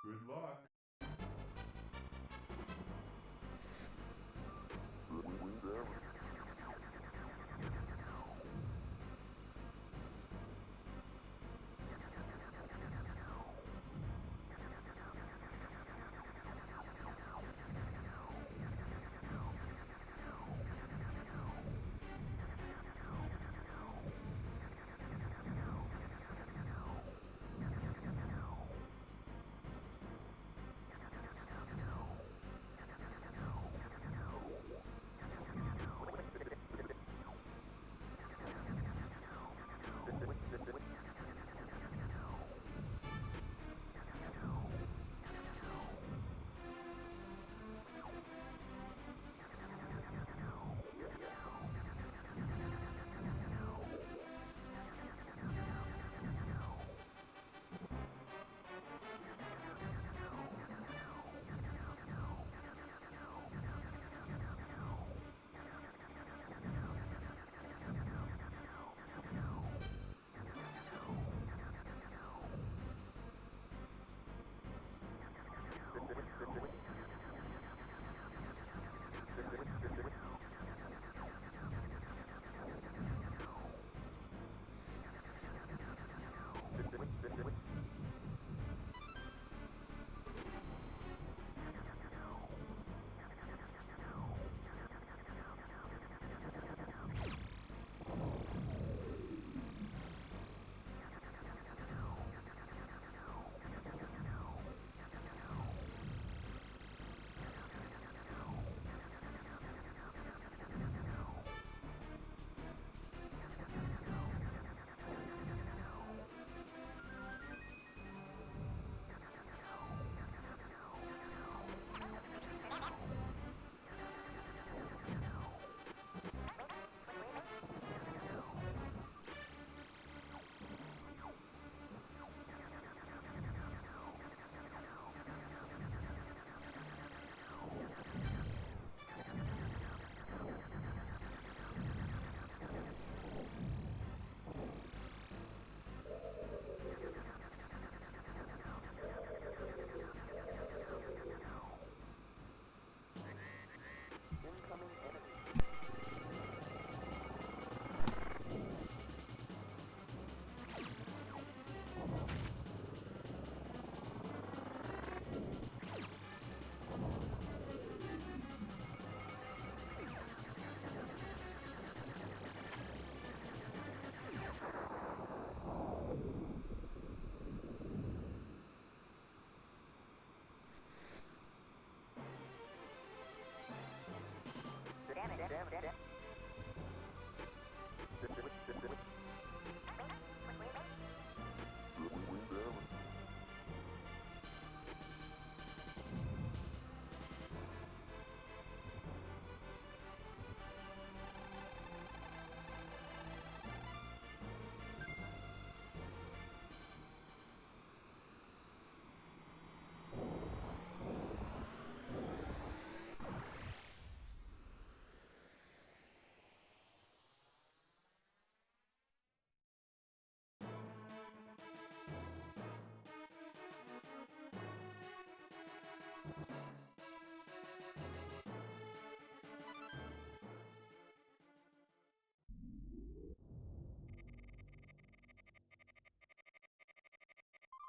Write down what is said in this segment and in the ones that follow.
Good luck.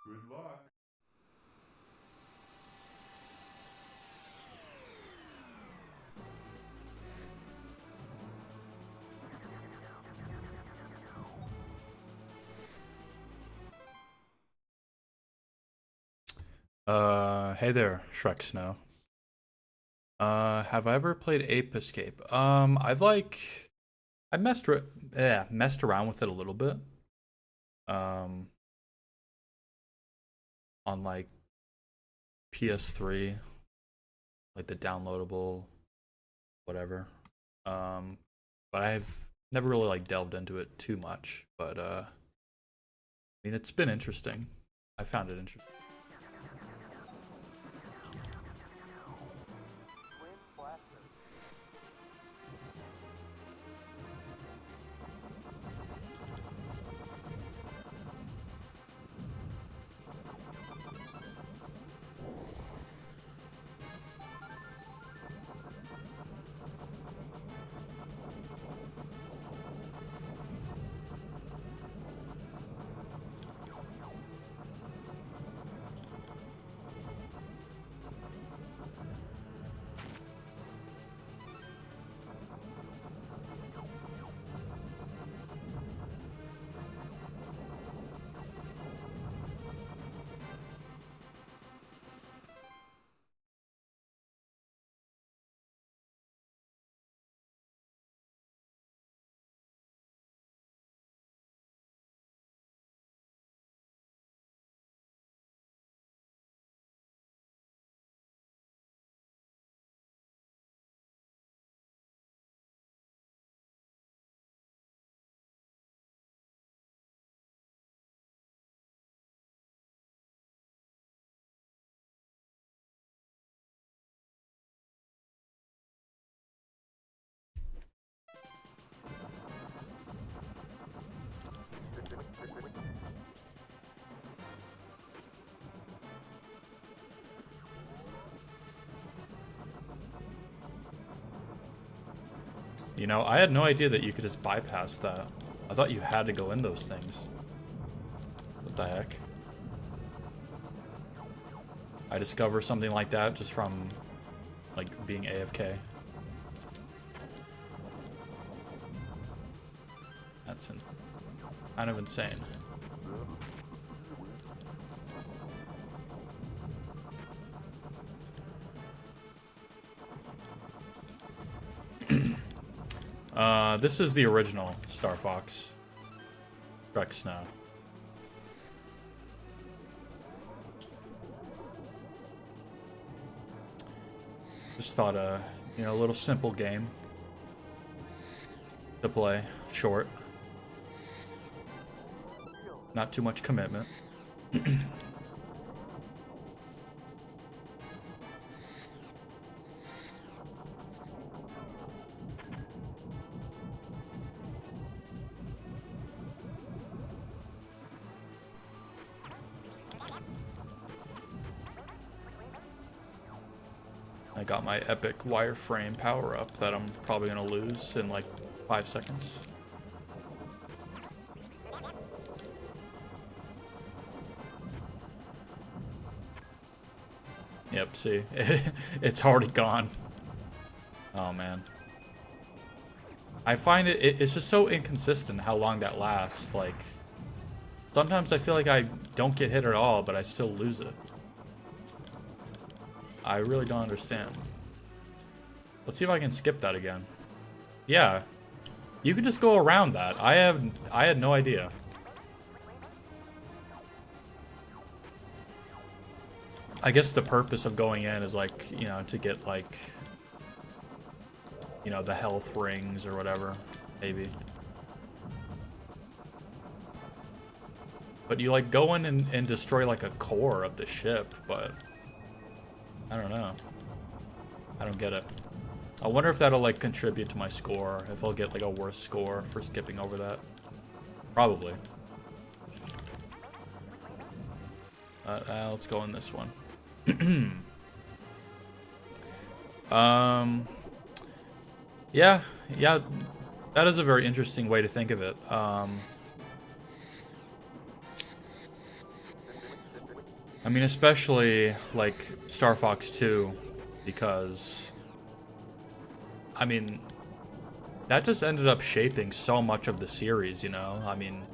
Good luck. Hey there, Shrek Snow. Have I ever played Ape Escape? I messed around with it a little bit. Um, on like PS3, like the downloadable, whatever. Um, but I've never really like delved into it too much. But I mean, it's been interesting. I found it interesting. You know, I had no idea that you could just bypass that. I thought you had to go in those things. What the heck? I discover something like that just from, like, being AFK. That's kind of insane. This is the original Star Fox. Trek Snow. Just thought you know, a little simple game to play, short. Not too much commitment. I got my epic wireframe power up that I'm probably gonna lose in like 5 seconds. Yep, see, it's already gone. Oh man. I find it's just so inconsistent how long that lasts. Like, sometimes I feel like I don't get hit at all, but I still lose it. I really don't understand. Let's see if I can skip that again. Yeah, you can just go around that. I had no idea. I guess the purpose of going in is like, you know, to get like, you know, the health rings or whatever, maybe. But you like go in and destroy like a core of the ship, but I don't know. I don't get it. I wonder if that'll like contribute to my score, if I'll get like a worse score for skipping over that. Probably. Let's go in this one. Yeah, that is a very interesting way to think of it. I mean, especially like Star Fox 2, because I mean, that just ended up shaping so much of the series, you know? I mean,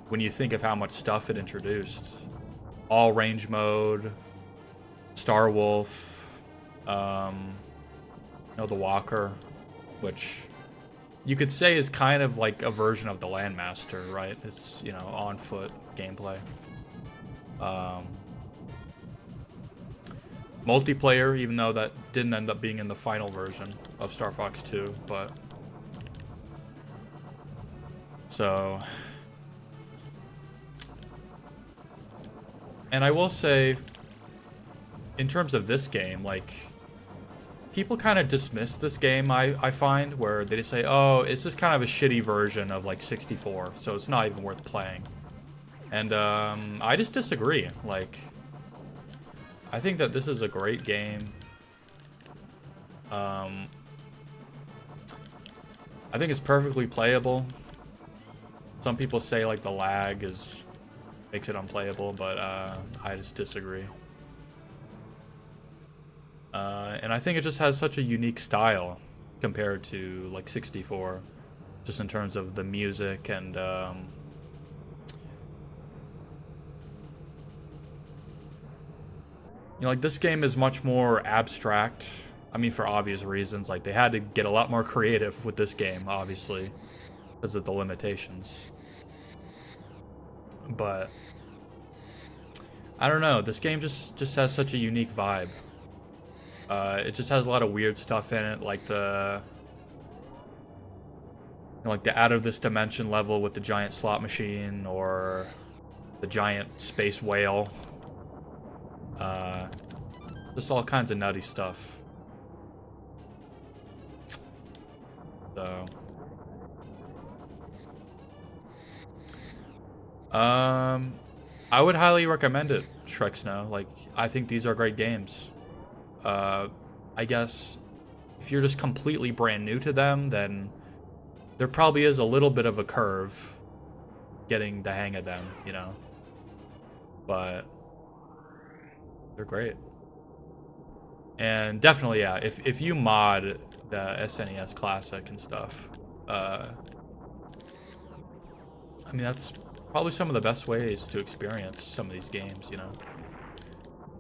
when you think of how much stuff it introduced. All range mode, Star Wolf, the Walker, which you could say is kind of like a version of the Landmaster, right? It's, on foot gameplay. Multiplayer, even though that didn't end up being in the final version of Star Fox 2, but so, and I will say, in terms of this game, like, people kind of dismiss this game, I find, where they just say, oh, it's just kind of a shitty version of, like, 64, so it's not even worth playing. And, I just disagree. Like, I think that this is a great game. I think it's perfectly playable. Some people say, like, the lag makes it unplayable, but, I just disagree. And I think it just has such a unique style compared to, like, 64, just in terms of the music and, like, this game is much more abstract. I mean, for obvious reasons. Like, they had to get a lot more creative with this game, obviously, because of the limitations. But I don't know. This game just has such a unique vibe. It just has a lot of weird stuff in it, like the out of this dimension level with the giant slot machine, or the giant space whale. Just all kinds of nutty stuff. So, I would highly recommend it, Shrek Snow. Like, I think these are great games. I guess if you're just completely brand new to them, then there probably is a little bit of a curve getting the hang of them, but they're great. And definitely, yeah, if you mod the SNES Classic and stuff, I mean, that's probably some of the best ways to experience some of these games,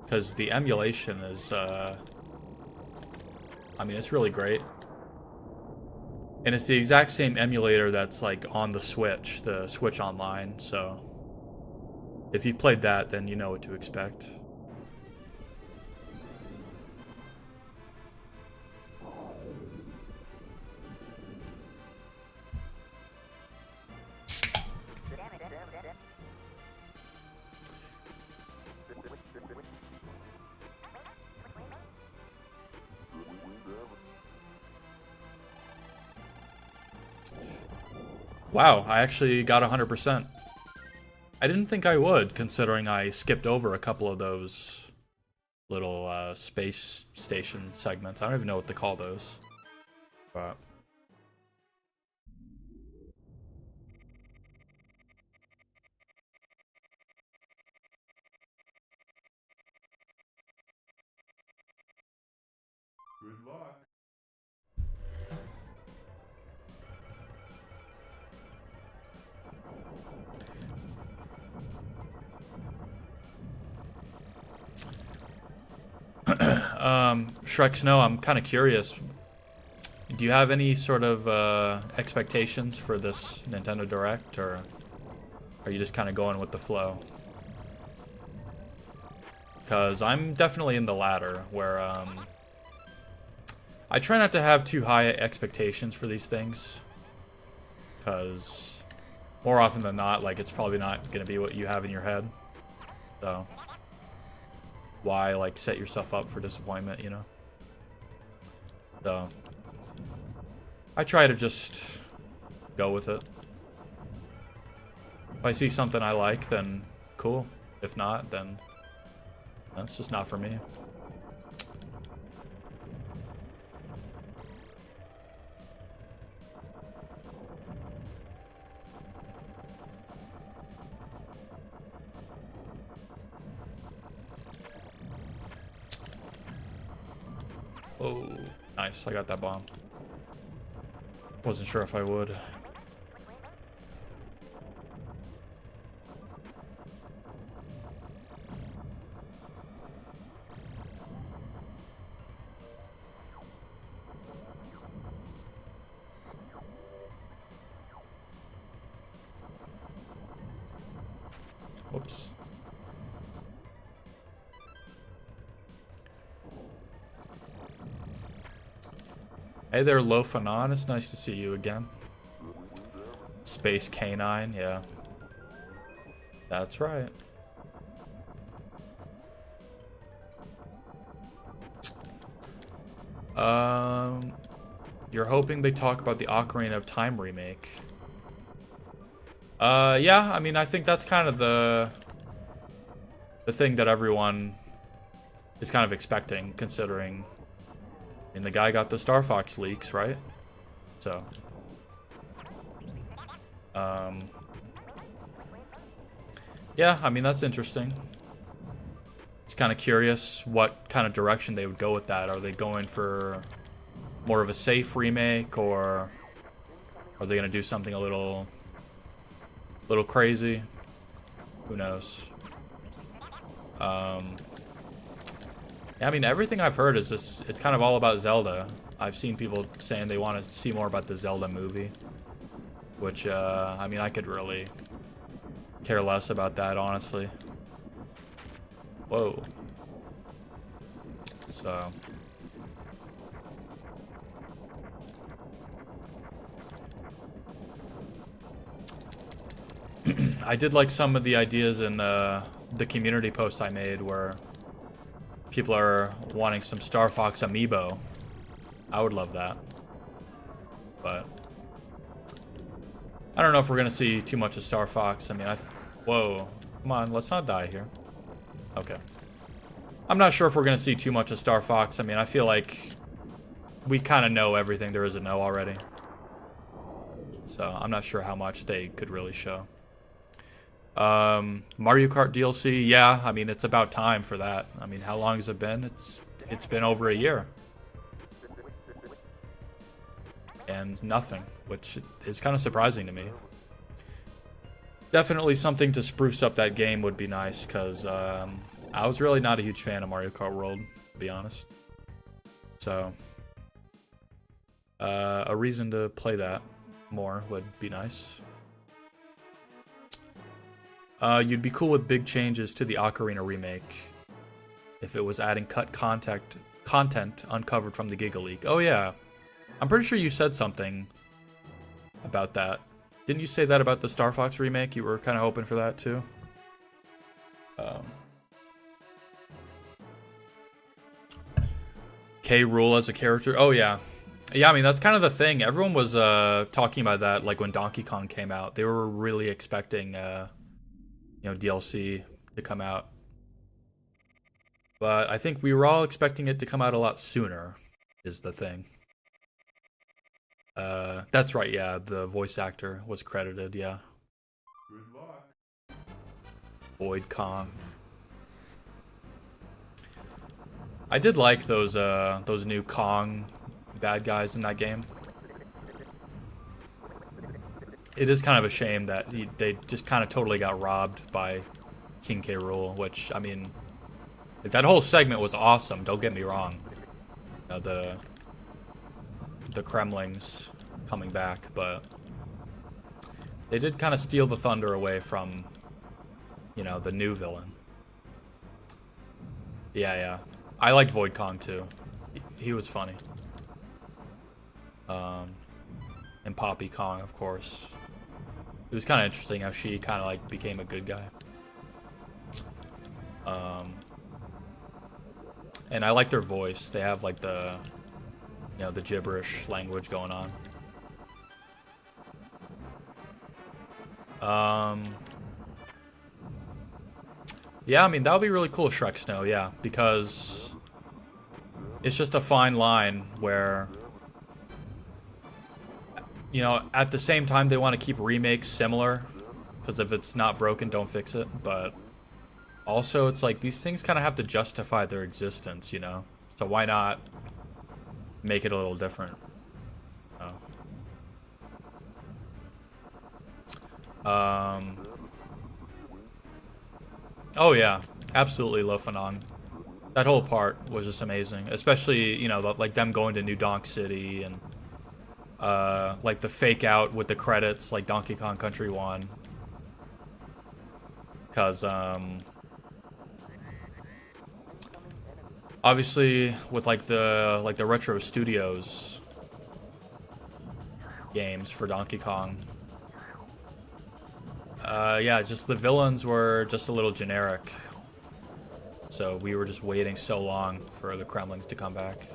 because the emulation is, I mean, it's really great. And it's the exact same emulator that's, like, on the Switch Online, so if you played that, then you know what to expect. Wow, I actually got 100%. I didn't think I would, considering I skipped over a couple of those little space station segments. I don't even know what to call those. But Good luck. Shrek Snow, I'm kind of curious. Do you have any sort of expectations for this Nintendo Direct, or are you just kind of going with the flow? Because I'm definitely in the latter, where I try not to have too high expectations for these things, because more often than not, like, it's probably not going to be what you have in your head. So why, like, set yourself up for disappointment, So I try to just go with it. If I see something I like, then cool. If not, then that's just not for me. Oh, nice. I got that bomb. Wasn't sure if I would. Whoops. Hey there, Lofanon. It's nice to see you again. Space Canine, yeah. That's right. You're hoping they talk about the Ocarina of Time remake. Yeah, I mean, I think that's kind of the thing that everyone is kind of expecting, considering, and the guy got the Star Fox leaks, right? So, yeah, I mean, that's interesting. It's kind of curious what kind of direction they would go with that. Are they going for more of a safe remake, or are they going to do something a little crazy? Who knows? Yeah, I mean, everything I've heard is just, it's kind of all about Zelda. I've seen people saying they want to see more about the Zelda movie, which, I mean, I could really care less about that, honestly. Whoa. So. I did like some of the ideas in the community post I made where people are wanting some Star Fox amiibo. I would love that. But I don't know if we're gonna see too much of Star Fox. I mean, whoa. Come on, let's not die here. Okay. I'm not sure if we're gonna see too much of Star Fox. I mean, I feel like we kind of know everything there is to know already. So I'm not sure how much they could really show. Mario Kart DLC, yeah, I mean, it's about time for that. I mean, how long has it been? It's been over a year. And nothing, which is kind of surprising to me. Definitely something to spruce up that game would be nice, because I was really not a huge fan of Mario Kart World, to be honest. So, a reason to play that more would be nice. You'd be cool with big changes to the Ocarina remake if it was adding cut content uncovered from the Giga Leak. Oh yeah, I'm pretty sure you said something about that. Didn't you say that about the Star Fox remake? You were kind of hoping for that too. K. Rool as a character. Oh yeah. Yeah, I mean, that's kind of the thing. Everyone was talking about that, like when Donkey Kong came out. They were really expecting you know, DLC to come out. But I think we were all expecting it to come out a lot sooner, is the thing. That's right, yeah, the voice actor was credited, yeah. Good luck. Void Kong. I did like those new Kong bad guys in that game. It is kind of a shame that they just kind of totally got robbed by King K. Rool, which, I mean, like, that whole segment was awesome, don't get me wrong. You know, the Kremlings coming back, but they did kind of steal the thunder away from, you know, the new villain. Yeah. I liked Void Kong too. He was funny. And Poppy Kong, of course. It was kind of interesting how she kind of like became a good guy. And I like their voice. They have like the, you know, the gibberish language going on. Yeah, I mean, that would be really cool, Shrek Snow, yeah, because it's just a fine line where, you know, at the same time they want to keep remakes similar, because if it's not broken, don't fix it, but also it's like these things kind of have to justify their existence, you know? So why not make it a little different. Oh yeah, absolutely Lofanon. That whole part was just amazing, especially, you know, like them going to New Donk City and like the fake out with the credits, like Donkey Kong Country 1. Because obviously with like the Retro Studios games for Donkey Kong, yeah, just the villains were just a little generic. So we were just waiting so long for the Kremlings to come back.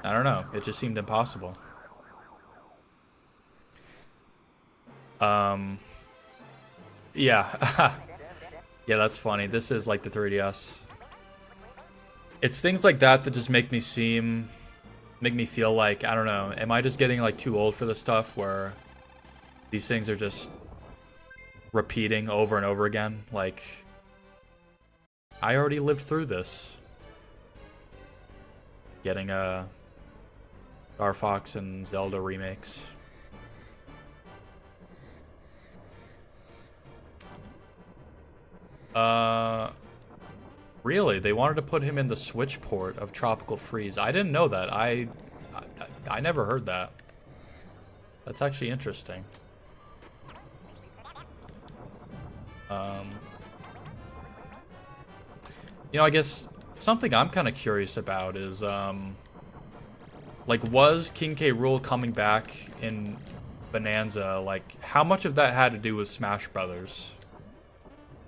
I don't know, it just seemed impossible. Yeah. Yeah, that's funny. This is like the 3DS. It's things like that that just make me feel like, I don't know, am I just getting like too old for this stuff where these things are just repeating over and over again? Like, I already lived through this. Getting Star Fox and Zelda remakes. Really? They wanted to put him in the Switch port of Tropical Freeze. I didn't know that. I never heard that. That's actually interesting. You know, I guess something I'm kind of curious about is, like, was King K. Rool coming back in Bonanza? Like, how much of that had to do with Smash Brothers?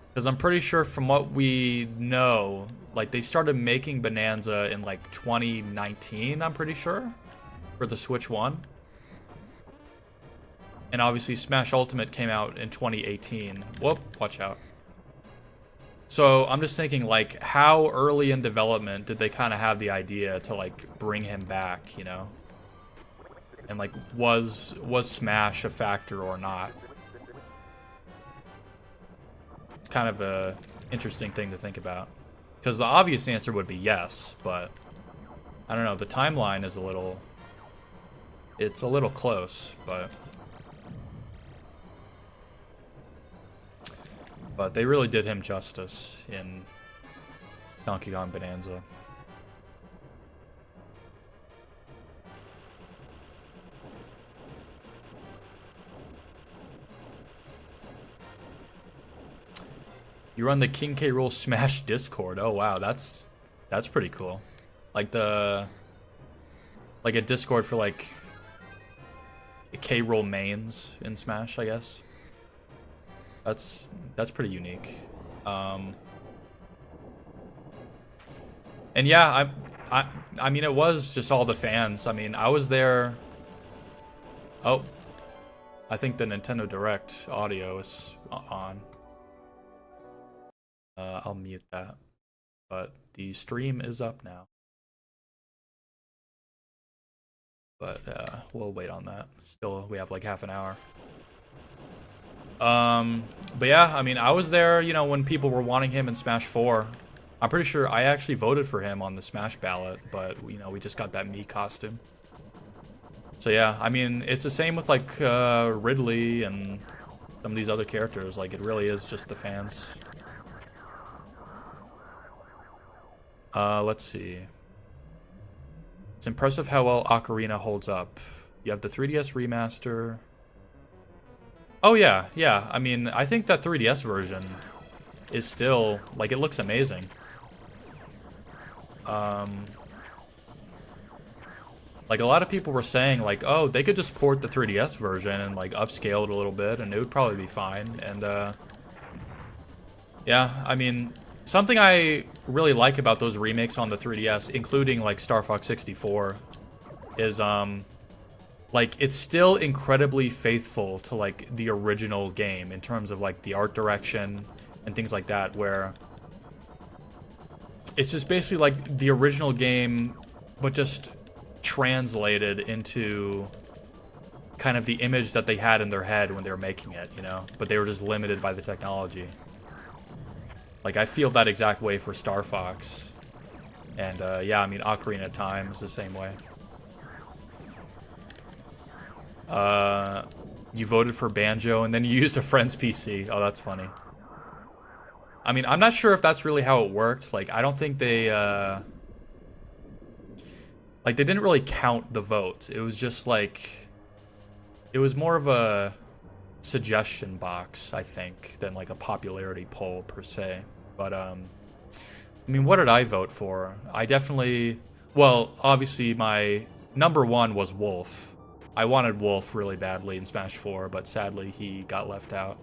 Because I'm pretty sure from what we know, like, they started making Bonanza in, like, 2019, I'm pretty sure, for the Switch 1. And obviously Smash Ultimate came out in 2018. Whoop, watch out. So I'm just thinking, like, how early in development did they kind of have the idea to, like, bring him back, you know? And, like, was Smash a factor or not? It's kind of a interesting thing to think about. Because the obvious answer would be yes, but I don't know, the timeline is it's a little close, but they really did him justice in Donkey Kong Bonanza. You run the King K. Rool Smash Discord. Oh wow, that's pretty cool. Like a Discord for like K. Rool mains in Smash, I guess. That's pretty unique. And yeah, I mean, it was just all the fans. I mean, I was there. Oh, I think the Nintendo Direct audio is on. I'll mute that. But the stream is up now. But we'll wait on that. Still, we have like half an hour. But yeah, I mean, I was there, you know, when people were wanting him in Smash 4. I'm pretty sure I actually voted for him on the Smash ballot, but, you know, we just got that Mii costume. So yeah, I mean, it's the same with, like, Ridley and some of these other characters. Like, it really is just the fans. Let's see. It's impressive how well Ocarina holds up. You have the 3DS remaster. Oh yeah, yeah. I mean, I think that 3DS version is still, like, it looks amazing. Like, a lot of people were saying, like, oh, they could just port the 3DS version and, like, upscale it a little bit, and it would probably be fine. And, yeah, I mean, something I really like about those remakes on the 3DS, including, like, Star Fox 64, is, like, it's still incredibly faithful to, like, the original game in terms of, like, the art direction and things like that, where it's just basically, like, the original game, but just translated into kind of the image that they had in their head when they were making it, you know? But they were just limited by the technology. Like, I feel that exact way for Star Fox. And yeah, I mean, Ocarina of Time is the same way. You voted for Banjo and then you used a friend's PC. Oh, that's funny. I mean, I'm not sure if that's really how it worked. Like, I don't think they, like, they didn't really count the votes. It was just, like, it was more of a suggestion box, I think, than, like, a popularity poll, per se. But, I mean, what did I vote for? I definitely, well, obviously my number one was Wolf. I wanted Wolf really badly in Smash 4, but sadly he got left out.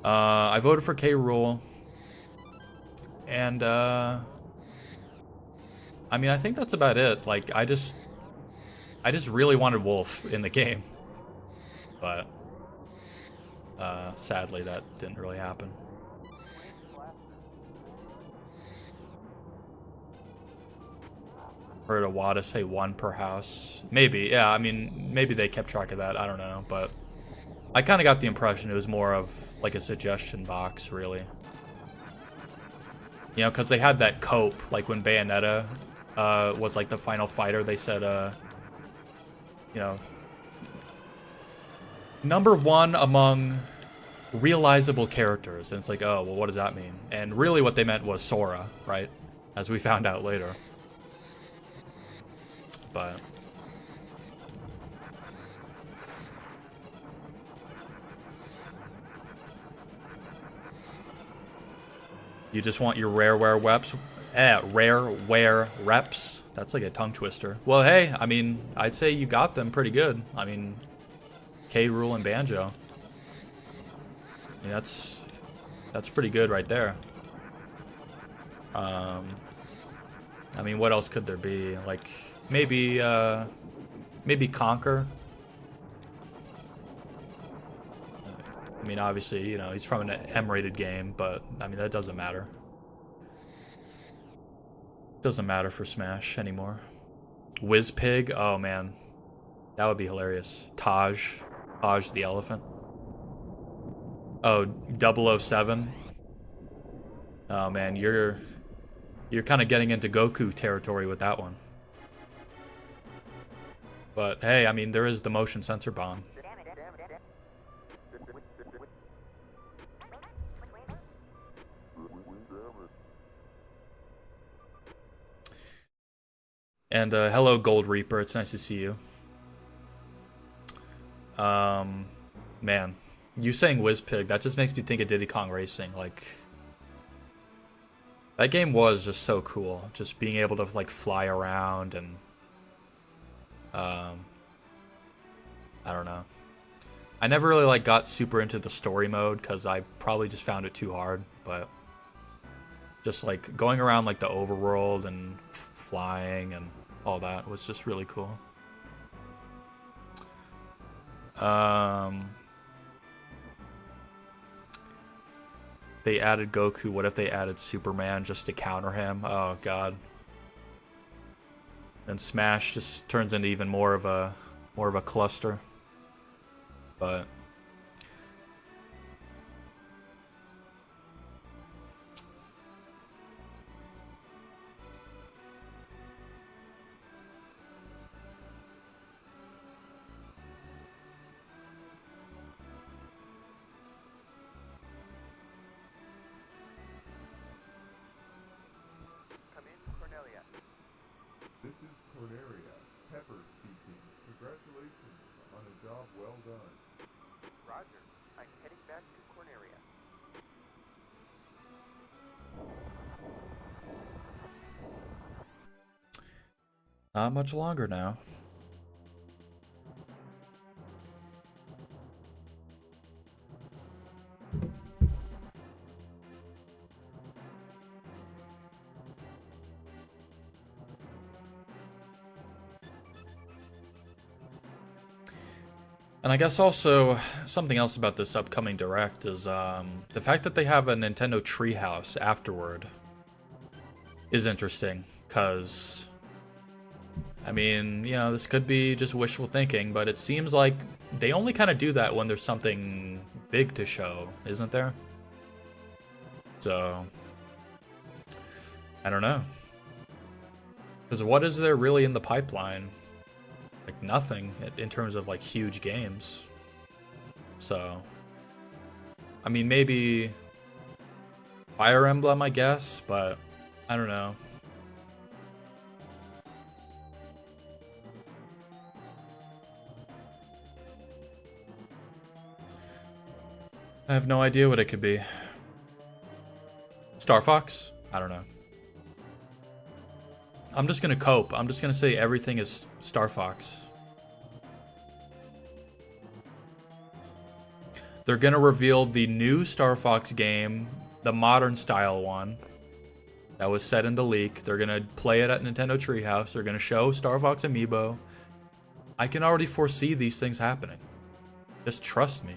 I voted for K. Rool. And, I mean, I think that's about it. Like, I just really wanted Wolf in the game. But, sadly that didn't really happen. Heard Iwata say 1 per house. Maybe, yeah, I mean, maybe they kept track of that, I don't know, but I kind of got the impression it was more of, like, a suggestion box, really. You know, because they had that cope, like, when Bayonetta was, like, the final fighter, they said, you know, #1 among realizable characters, and it's like, oh, well, what does that mean? And really what they meant was Sora, right? As we found out later. But you just want your rareware reps? Rareware reps? That's like a tongue twister. Well, hey, I mean, I'd say you got them pretty good. I mean, K. Rool and Banjo. I mean, that's pretty good right there. I mean, what else could there be? Like, maybe Conker. I mean, obviously, you know, he's from an M-rated game, but, I mean, that doesn't matter. Doesn't matter for Smash anymore. Whizpig? Oh, man. That would be hilarious. Taj the elephant. Oh, 007? Oh, man, you're kind of getting into Goku territory with that one. But, hey, I mean, there is the motion sensor bomb. And hello, Gold Reaper. It's nice to see you. Man, you saying Whizpig, that just makes me think of Diddy Kong Racing. Like, that game was just so cool. Just being able to, like, fly around and, I don't know. I never really, like, got super into the story mode because I probably just found it too hard. But just, like, going around, like, the overworld and flying and all that was just really cool. They added Goku. What if they added Superman just to counter him? Oh god. Then Smash just turns into even more of a cluster. But This is Corneria. Pepper speaking. Congratulations on a job well done. Roger. I'm heading back to Corneria. not much longer now. And I guess also something else about this upcoming Direct is the fact that they have a Nintendo Treehouse afterward is interesting, because, I mean, you know, this could be just wishful thinking, but it seems like they only kind of do that when there's something big to show, isn't there? So, I don't know. Because what is there really in the pipeline? Like nothing in terms of like huge games. So, I mean, maybe Fire Emblem, I guess, but I don't know. I have no idea what it could be. Star Fox? I don't know. I'm just gonna cope. I'm just gonna say everything is Star Fox. They're gonna reveal the new Star Fox game, the modern style one, that was set in the leak. They're gonna play it at Nintendo Treehouse. They're gonna show Star Fox Amiibo. I can already foresee these things happening. Just trust me.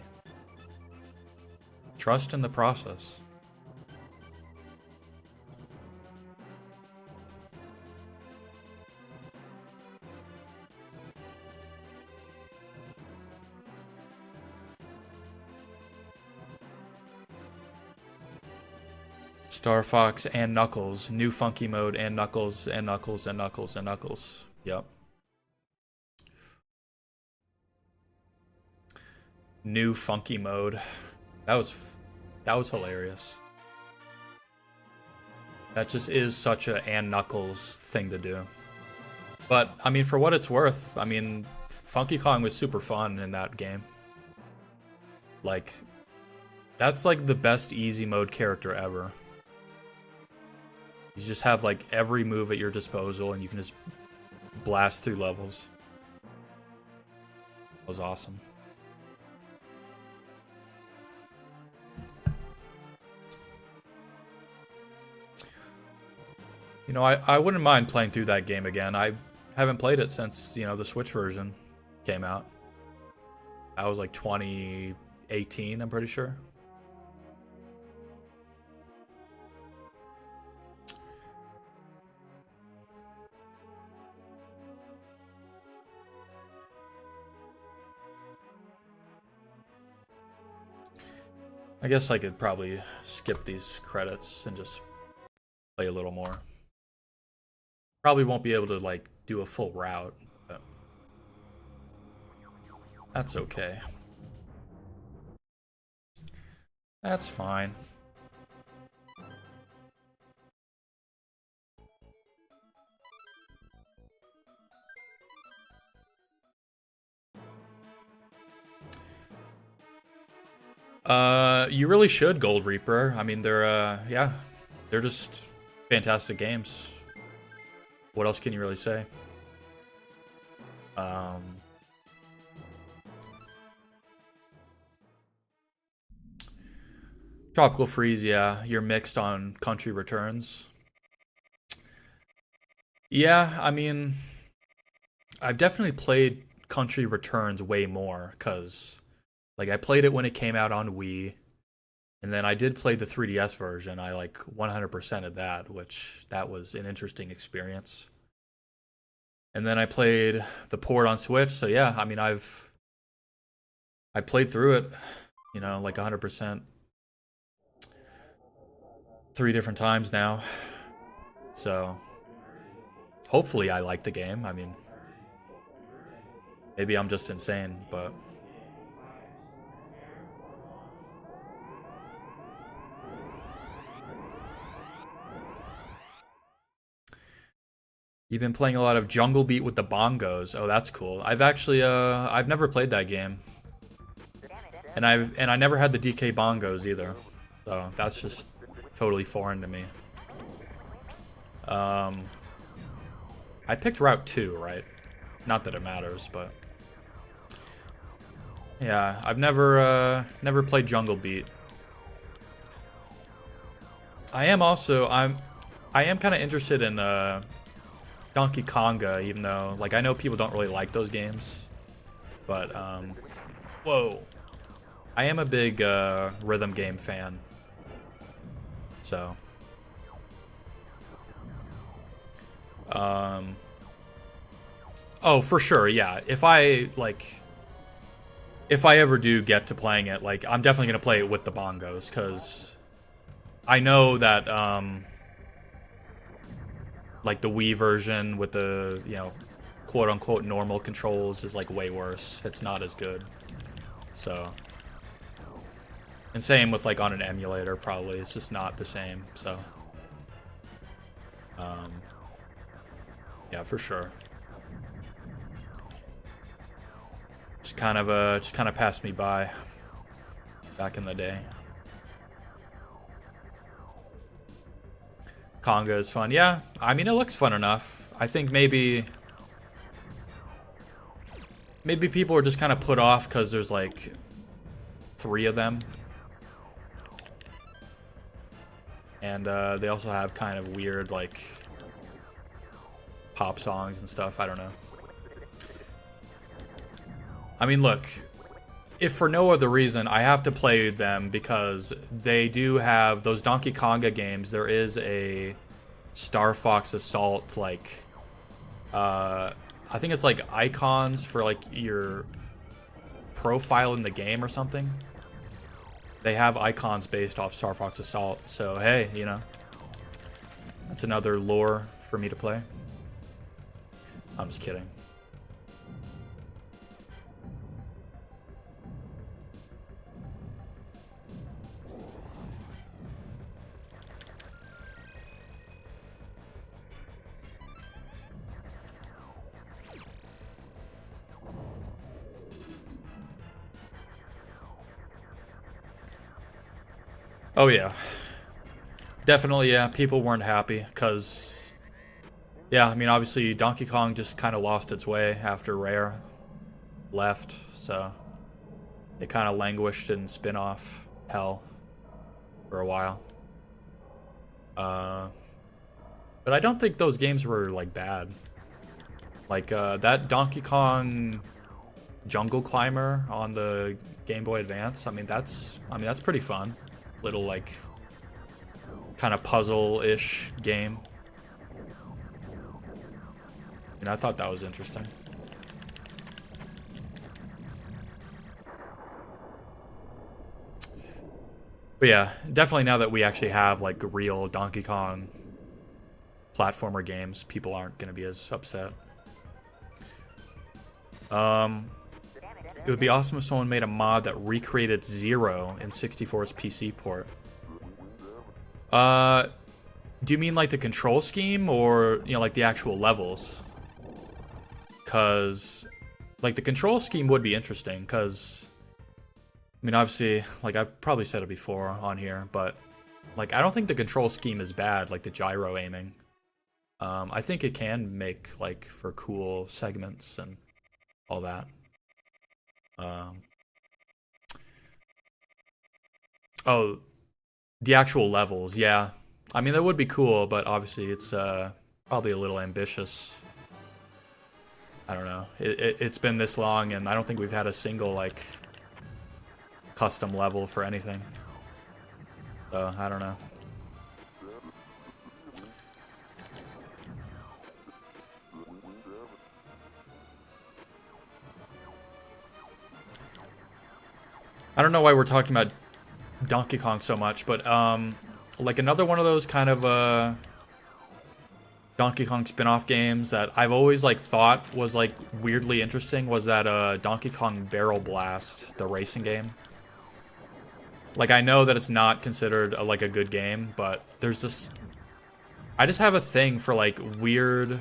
Trust in the process. Star Fox and Knuckles. New funky mode and Knuckles and Knuckles and Knuckles and Knuckles. Yep. New funky mode. That was hilarious. That just is such a and Knuckles thing to do. But I mean, for what it's worth, I mean, Funky Kong was super fun in that game. Like, that's like the best easy mode character ever. You just have like every move at your disposal and you can just blast through levels. It was awesome. You know, I wouldn't mind playing through that game again. I haven't played it since, you know, the Switch version came out. That was like 2018, I'm pretty sure. I guess I could probably skip these credits and just play a little more. Probably won't be able to like do a full route, but that's okay. That's fine. You really should, Gold Reaper. I mean, yeah, they're just fantastic games. What else can you really say? Tropical Freeze, yeah, you're mixed on Country Returns. Yeah, I mean, I've definitely played Country Returns way more, because like I played it when it came out on Wii, and then I did play the 3DS version. I like 100%ed that, which that was an interesting experience. And then I played the port on Switch, so yeah, I mean I played through it, you know, like 100%. 3 different times now. So hopefully I like the game. I mean, maybe I'm just insane, but you've been playing a lot of Jungle Beat with the bongos. Oh, that's cool. I've actually I've never played that game. And I never had the DK bongos either. So that's just totally foreign to me. I picked Route 2, right? Not that it matters, but yeah, I've never played Jungle Beat. I am kind of interested in Donkey Konga, even though like I know people don't really like those games, but whoa, I am a big rhythm game fan. So, oh, for sure, yeah. If I ever do get to playing it, like, I'm definitely gonna play it with the bongos, because I know that, like the Wii version with the, you know, quote unquote normal controls is like way worse. It's not as good. So, and same with like on an emulator, probably it's just not the same. So, yeah, for sure. Just kind of passed me by back in the day. Conga is fun. Yeah, I mean, it looks fun enough. I think maybe people are just kind of put off because there's like 3 of them. And they also have kind of weird like pop songs and stuff. I don't know. I mean, look, if for no other reason, I have to play them because they do have those Donkey Konga games. There is a Star Fox Assault, like, I think it's like icons for like your profile in the game or something. They have icons based off Star Fox Assault. So, hey, you know, that's another lore for me to play. I'm just kidding. Oh yeah, definitely. Yeah, people weren't happy because, yeah, I mean, obviously Donkey Kong just kind of lost its way after Rare left, so they kind of languished in spin-off hell for a while. But I don't think those games were like bad. Like that Donkey Kong Jungle Climber on the Game Boy Advance. I mean, that's pretty fun. Little like kind of puzzle-ish game. And I thought that was interesting. But yeah, definitely now that we actually have like real Donkey Kong platformer games, people aren't going to be as upset. It would be awesome if someone made a mod that recreated Zero in 64's PC port. Do you mean like the control scheme or, you know, like the actual levels? Because, like, the control scheme would be interesting, because, I mean, obviously, like, I've probably said it before on here, but, like, I don't think the control scheme is bad, like the gyro aiming. I think it can make, like, for cool segments and all that. Oh, the actual levels, yeah. I mean, that would be cool, but obviously it's probably a little ambitious. I don't know. It's been this long, and I don't think we've had a single, like, custom level for anything. So, I don't know. I don't know why we're talking about Donkey Kong so much, but like another one of those kind of Donkey Kong spin-off games that I've always like thought was like weirdly interesting was that Donkey Kong Barrel Blast, the racing game. Like, I know that it's not considered like a good game, but there's just, I just have a thing for like weird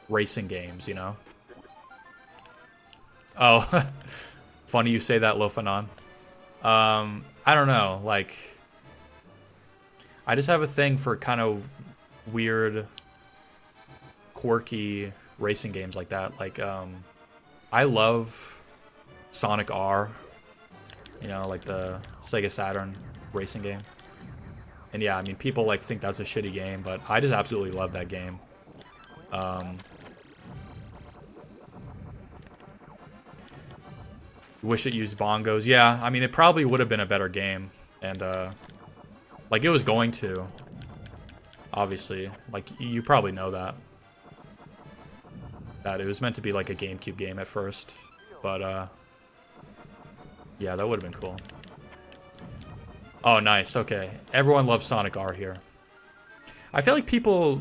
racing games, you know? Oh, funny you say that, Lofanon. I don't know, like, I just have a thing for kind of weird, quirky racing games like that. Like, I love Sonic R, you know, like the Sega Saturn racing game. And yeah, I mean, people like think that's a shitty game, but I just absolutely love that game. Wish it used bongos. Yeah, I mean, it probably would have been a better game. And, like, it was going to. Obviously. Like, you probably know that. That it was meant to be, like, a GameCube game at first. But, yeah, that would have been cool. Oh, nice. Okay. Everyone loves Sonic R here. I feel like people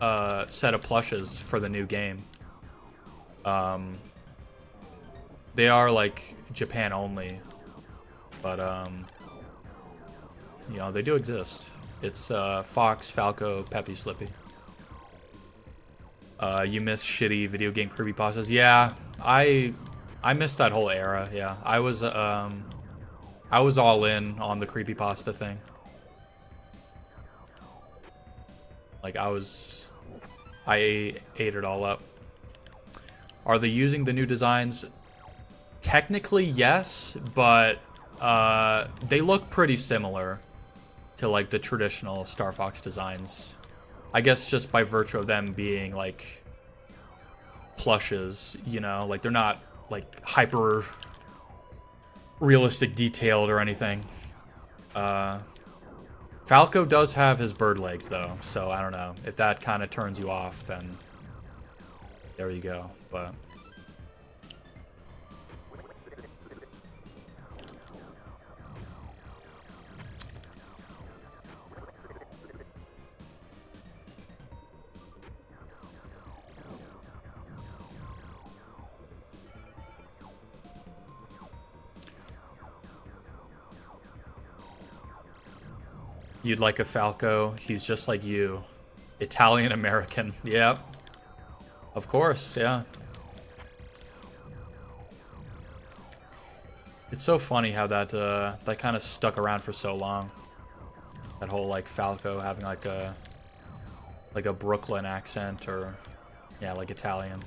set of plushes for the new game. They are like Japan only, but you know, they do exist. It's Fox, Falco, Peppy, Slippy. You miss shitty video game creepypastas. Yeah, I missed that whole era. Yeah, I was all in on the creepypasta thing. Like I ate it all up. Are they using the new designs? Technically, yes, but they look pretty similar to like the traditional Star Fox designs. I guess just by virtue of them being like plushes, you know, like they're not like hyper realistic detailed or anything. Falco does have his bird legs though, so I don't know. If that kind of turns you off, then there you go. But you'd like a Falco. He's just like you. Italian American. Yep. Of course, yeah. It's so funny how that kind of stuck around for so long. That whole like Falco having like a Brooklyn accent, or yeah, like Italian.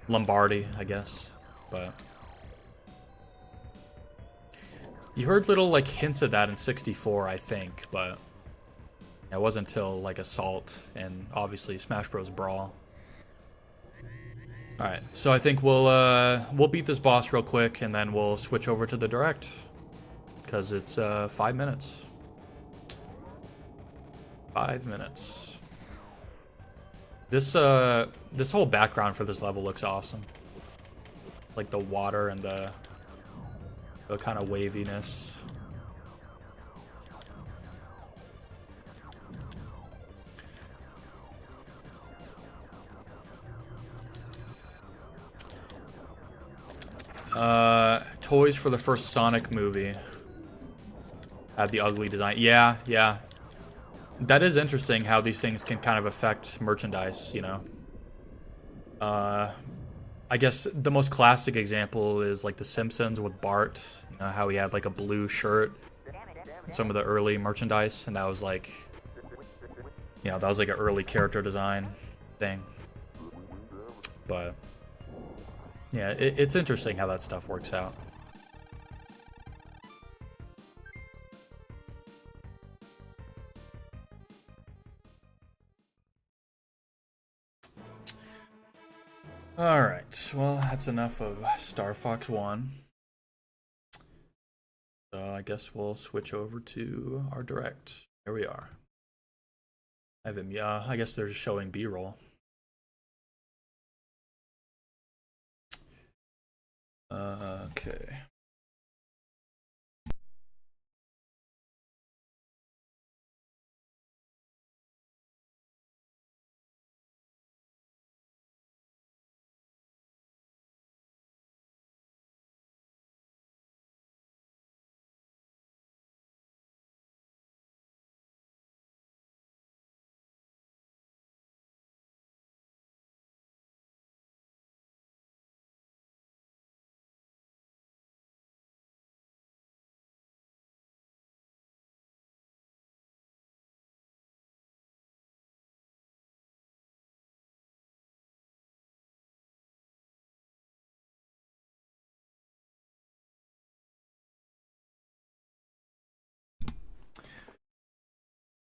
Lombardi, I guess. But you heard little like hints of that in 64, I think, but it wasn't until like Assault and obviously Smash Bros. Brawl. All right, so I think we'll beat this boss real quick, and then we'll switch over to the direct because it's 5 minutes. 5 minutes. This whole background for this level looks awesome. Like the water and the kind of waviness. Toys for the first Sonic movie had the ugly design. Yeah, yeah. That is interesting how these things can kind of affect merchandise, you know. I guess the most classic example is like The Simpsons with Bart. You know, how he had like a blue shirt in some of the early merchandise, and that was like, you know, that was like an early character design thing. But yeah, it's interesting how that stuff works out. Alright, well, that's enough of Star Fox 1. So I guess we'll switch over to our direct. Here we are. I have him, yeah, I guess they're just showing B-roll. Okay.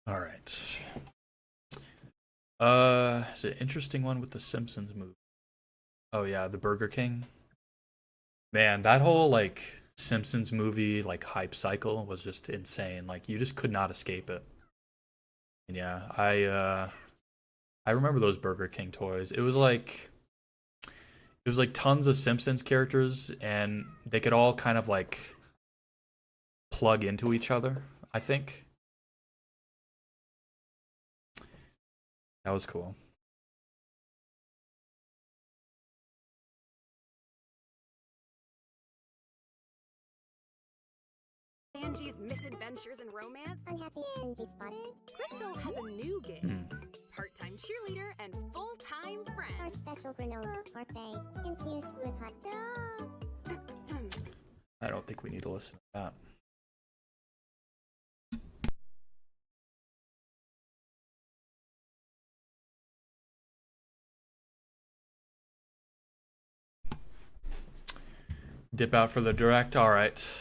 All right. It's an interesting one with the Simpsons movie. Oh yeah, the Burger King. Man, that whole like Simpsons movie like hype cycle was just insane. Like you just could not escape it. And yeah, I remember those Burger King toys. It was like tons of Simpsons characters, and they could all kind of like plug into each other, I think. That was cool. Angie's misadventures and romance. Unhappy Angie spotted. Crystal has a new gig. Part-time cheerleader and full-time Our friend. special granola parfait infused with hot dog. I don't think we need to listen to that. Dip out for the direct. All right.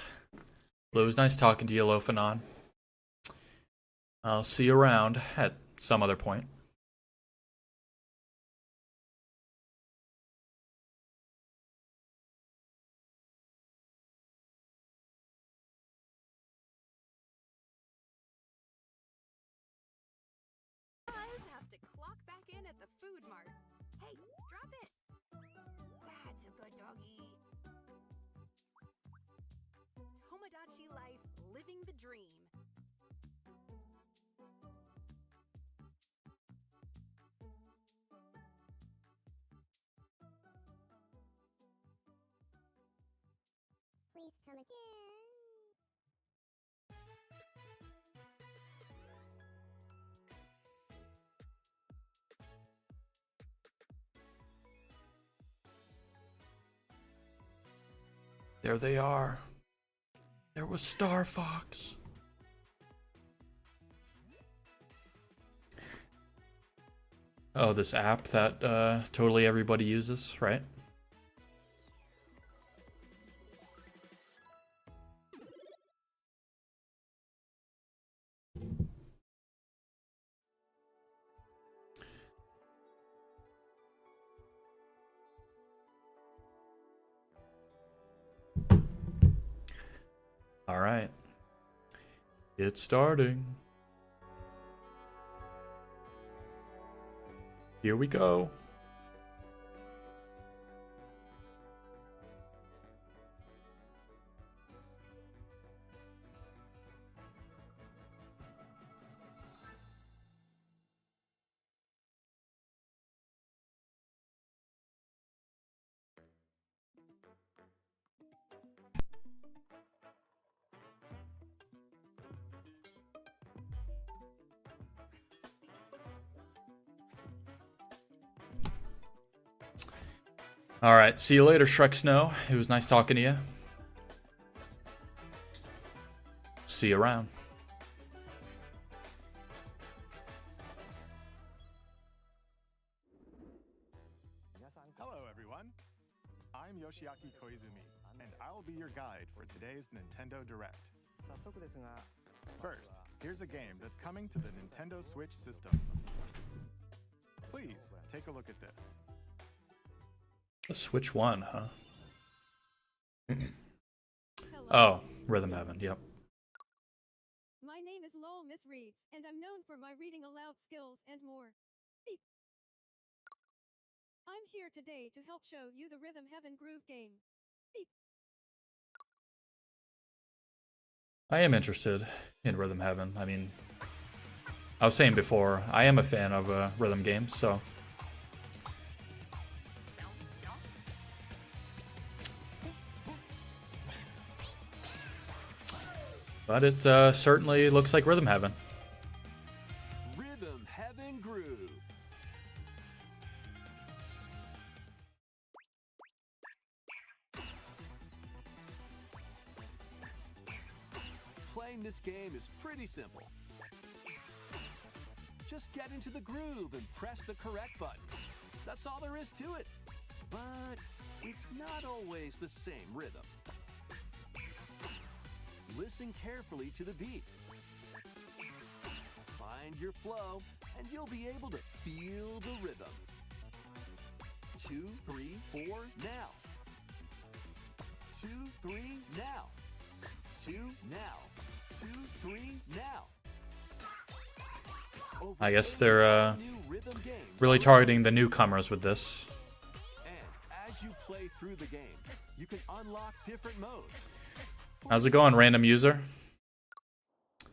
It was nice talking to you, Lofanon. I'll see you around at some other point. Guys have to clock back in at the food mart. Hey, drop it. That's a good doggy. Tomodachi life, living the dream. Please come again. There they are. There was Star Fox. Oh, this app that totally everybody uses, right? All right. It's starting. Here we go. All right, see you later, Shrek Snow. It was nice talking to you. See you around. Hello, everyone. I'm Yoshiaki Koizumi, and I'll be your guide for today's Nintendo Direct. First, here's a game that's coming to the Nintendo Switch system. Please, take a look at this. The Switch One, huh? Hello. Oh, Rhythm Heaven, yep. My name is Lowell Miss Reeds, and I'm known for my reading aloud skills and more. Beep. I'm here today to help show you the Rhythm Heaven Groove game. Beep. I am interested in Rhythm Heaven. I mean, I was saying before, I am a fan of rhythm games, so. But it certainly looks like Rhythm Heaven. Rhythm Heaven Groove. Playing this game is pretty simple. Just get into the groove and press the correct button. That's all there is to it. But it's not always the same rhythm. Listen carefully to the beat. Find your flow, and you'll be able to feel the rhythm. 2, 3, 4, now. 2, 3, now. 2, now. 2, 3, now. Over I guess they're 80 new rhythm games really targeting the newcomers with this. And as you play through the game, you can unlock different modes. How's it going, random user?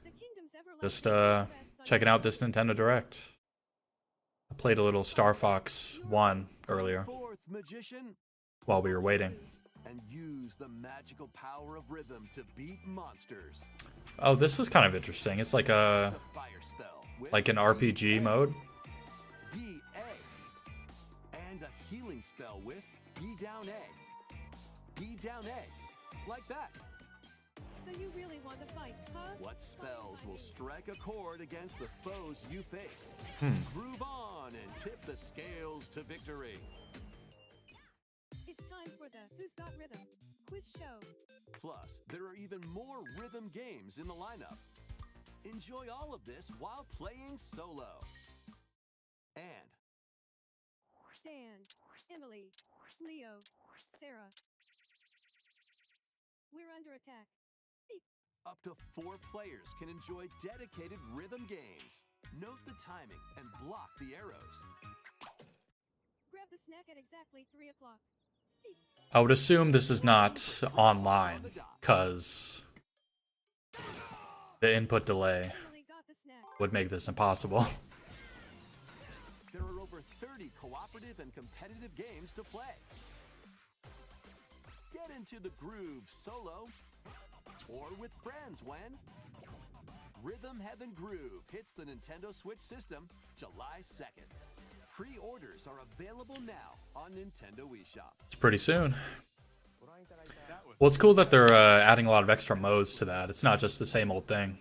The kingdom's everlasting Just rests on checking out this Nintendo Direct. I played a little Star Fox 1 earlier Forth, magician, while we were waiting. and use the magical power of rhythm to beat monsters. Oh, this is kind of interesting. It's like a The fire spell with an RPG mode. BA. And a healing spell with B down A. B down A. Like that. So you really want to fight, huh? What spells will strike a chord against the foes you face? Groove on and tip the scales to victory. It's time for the Who's Got Rhythm quiz show. Plus, there are even more rhythm games in the lineup. Enjoy all of this while playing solo. And Dan, Emily, Leo, Sarah. We're under attack. Beep. up to 4 players can enjoy dedicated rhythm games. Note the timing and block the arrows. Grab the snack at exactly 3 o'clock. Beep. I would assume this is not online, because the input delay Emily got the snack. would make this impossible. There are over 30 cooperative and competitive games to play. Get into the groove solo or with friends when Rhythm Heaven Groove hits the Nintendo Switch system July 2nd. Pre-orders are available now on Nintendo eShop. It's pretty soon. Well, it's cool that they're adding a lot of extra modes to that. It's not just the same old thing.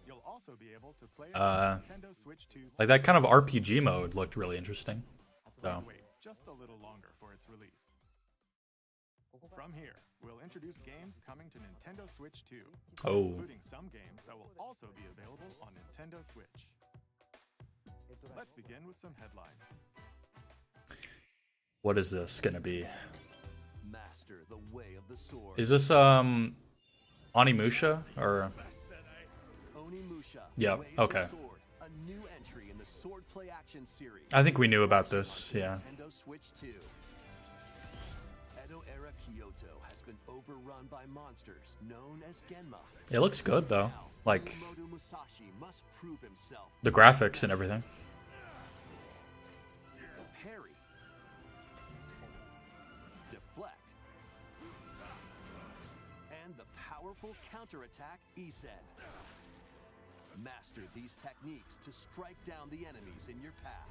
You'll also be able to play Nintendo Switch 2. Like that kind of RPG mode looked really interesting. So Wait just a little longer for its release. From here, we'll introduce games coming to Nintendo Switch 2, oh, including some games that will also be available on Nintendo Switch. Let's begin with some headlines. what is this gonna be? Master the way of the sword. Is this Onimusha or? Onimusha. Yep, Way of the okay. Sword, a new entry in the Sword Play Action series. I think we knew about this. Yeah. Nintendo Switch 2. Edo era Kyoto has been overrun by monsters known as Genma. It looks good though. Now, Like Miyamoto Musashi must prove himself. the graphics and everything. Parry. Deflect. And the powerful counterattack Isen. Master these techniques to strike down the enemies in your path.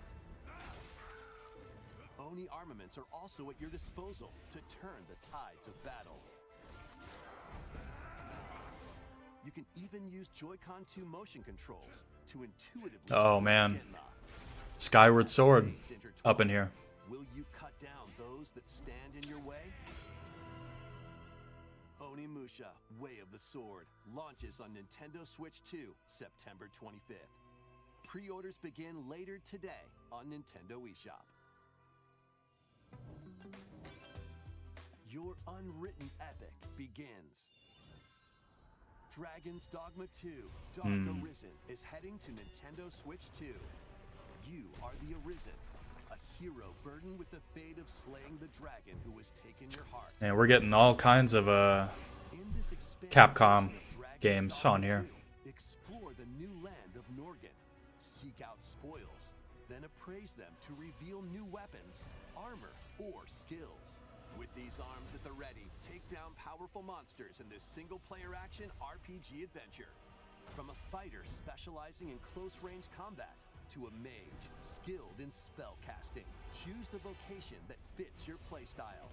Oni armaments are also at your disposal to turn the tides of battle. You can even use Joy-Con 2 motion controls to intuitively Oh, slay man. Genma. Skyward Sword Blades intertwine. up in here. Will you cut down those that stand in your way? Onimusha, Way of the Sword, launches on Nintendo Switch 2, September 25th. Pre-orders begin later today on Nintendo eShop. Your unwritten epic begins. Dragon's Dogma 2, Dark Arisen, is heading to Nintendo Switch 2. You are the Arisen, a hero burdened with the fate of slaying the dragon who has taken your heart. And we're getting all kinds of In this expanded Capcom version of Dragon's games Dogma on here. 2, explore the new land of Norgan, seek out spoils, then appraise them to reveal new weapons, armor, or skills. With these arms at the ready, take down powerful monsters in this single-player action RPG adventure. From a fighter specializing in close-range combat to a mage skilled in spell casting, choose the vocation that fits your playstyle.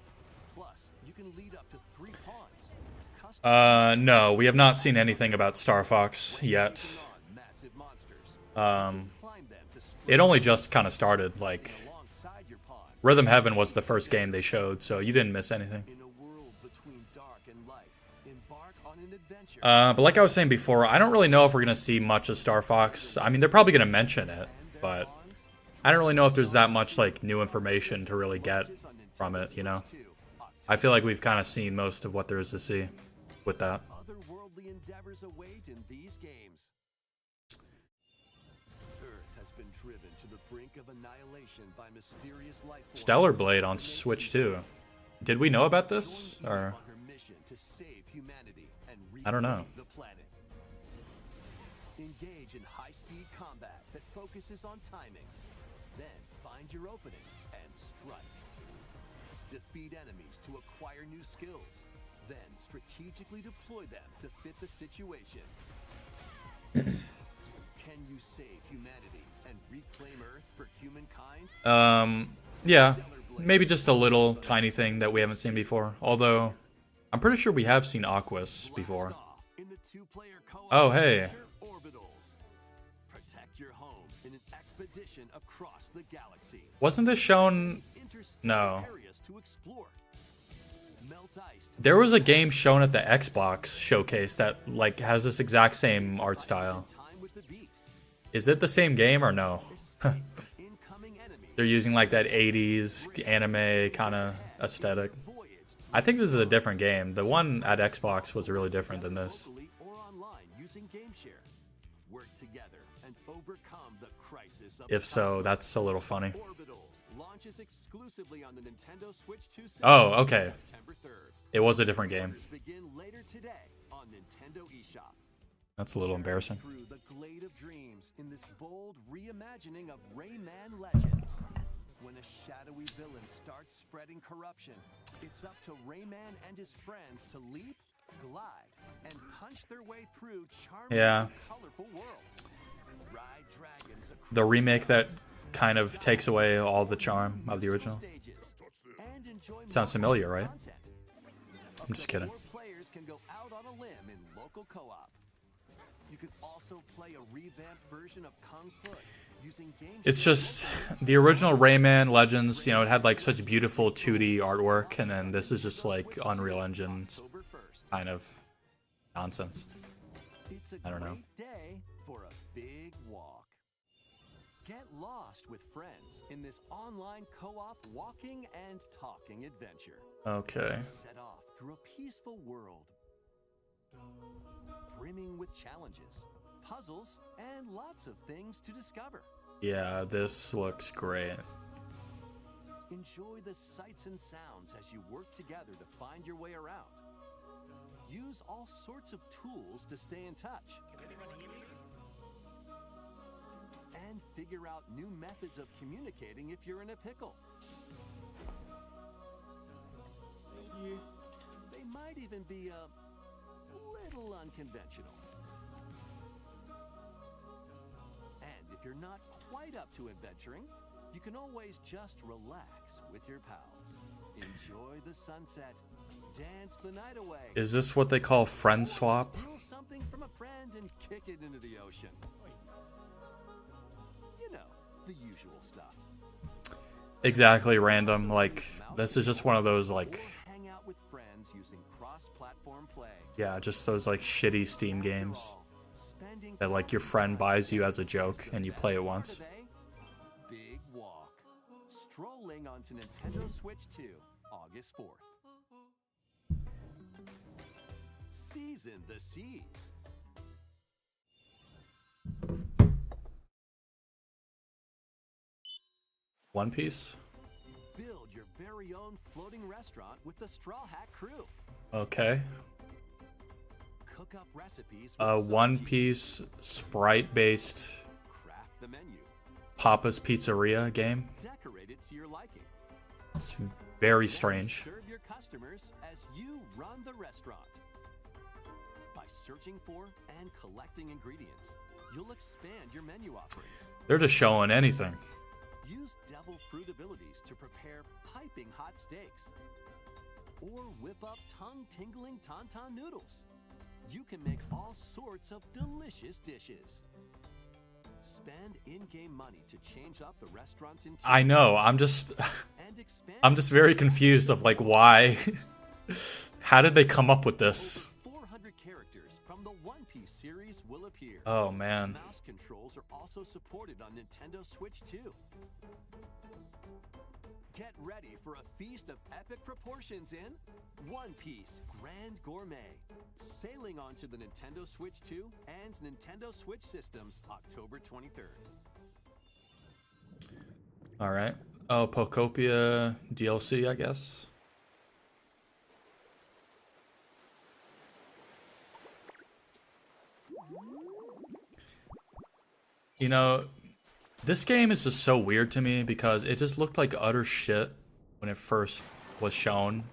Plus, you can lead up to 3 pawns. no, we have not seen anything about Star Fox yet. Taking on massive monsters. Um, Climb them to it only just kind of started. Like alongside your pawns. Rhythm Heaven was the first game they showed, so you didn't miss anything. In a world between dark and light, embark on an adventure. But like I was saying before, I don't really know if we're gonna see much of Star Fox. I mean, they're probably gonna mention it, but I don't really know if there's that much like new information to really get from it. You know, I feel like we've kind of seen most of what there is to see with that. Otherworldly endeavors await in these games. Earth has been driven to the brink of annihilation by mysterious life forms. Stellar Blade on Switch 2. Did we know about this? Join Eve Or on her mission to save humanity and I don't know. reclaim the planet. Engage in high-speed combat that focuses on timing. Then find your opening and strike. Defeat enemies to acquire new skills. Then strategically deploy them to fit the situation. Can you save humanity and reclaim Earth for humankind? Yeah. Maybe just a little tiny thing that we haven't seen before. Although, I'm pretty sure we have seen Aquas before. In the two-player co-op Oh, hey. adventure, Orbitals. Protect your home in an expedition across the galaxy. Wasn't this shown? Interstellar No. areas to explore. Melt ice to There was a game shown at the Xbox showcase that like has this exact same art style. time with the beat. Is it the same game or no? Escape incoming enemies. They're using like that 80s anime kind of aesthetic. Voyage I think this is a different game. The one at Xbox was really different than this. locally or online using GameShare. Work together and overcome the crisis of If so, that's a little funny. Orbitals launches exclusively on the Nintendo Switch 2 system Oh, okay. September 3rd. It was a different game. Orders begin later today on Nintendo eShop. That's a little embarrassing. Through the glade of dreams in this bold reimagining of Rayman Legends. When a shadowy villain starts spreading corruption, it's up to Rayman and his friends to leap, glide, and punch their way through charming Yeah. and colorful worlds. Ride dragons across The remake that mountains, kind of takes away all the charm of the original. stages, and enjoy Sounds more familiar, right? content. I'm just kidding. 4 players can go out on a limb in local co-op. You can also play a revamped version of Kung Fu using games. It's just the original Rayman Legends, you know, it had like such beautiful 2D artwork, and then this is just like Unreal Engine October 1st. kind of nonsense. It's a I don't know. great day for a big walk. Get lost with friends in this online co-op walking and talking adventure. Okay. Set off through a peaceful world, brimming with challenges, puzzles, and lots of things to discover. Yeah, this looks great. Enjoy the sights and sounds as you work together to find your way around. Use all sorts of tools to stay in touch. And figure out new methods of communicating if you're in a pickle. They might even be a little unconventional. And if you're not quite up to adventuring, you can always just relax with your pals. Enjoy the sunset. Dance the night away. Is this what they call friend swap? Steal something from a friend and kick it into the ocean. You know, the usual stuff. Exactly random. Like, this is just one of those, like, Or hang out with friends using cross-platform play. yeah, just those, like, shitty Steam games Spending that, like, your friend buys you as a joke and you play it once. Big walk. Strolling onto Nintendo Switch 2, August 4th. Season the seas. One Piece? Build your very own floating restaurant with the Straw Hat crew. Okay. Cook up recipes with A One Sanji. Piece sprite-based Craft the menu. Papa's Pizzeria game. Decorate it to your liking. It's very Then strange. serve your customers as you run the restaurant. By searching for and collecting ingredients, you'll expand your menu offerings. They're just showing anything. Use devil fruit abilities to prepare piping hot steaks. Or whip up tongue-tingling tauntaun noodles. You can make all sorts of delicious dishes. Spend in-game money to change up the restaurant's interior. I know. I'm just And expand I'm just very confused of like why how did they come up with this? Over 400 characters from the One Piece series will appear. Oh man. Mouse controls are also supported on Nintendo Switch 2. Get ready for a feast of epic proportions in One Piece Grand Gourmet. Sailing onto the Nintendo Switch 2 and Nintendo Switch systems October 23rd. All right. Oh, Pocopia DLC, I guess. You know, This game is just so weird to me because it just looked like utter shit when it first was shown.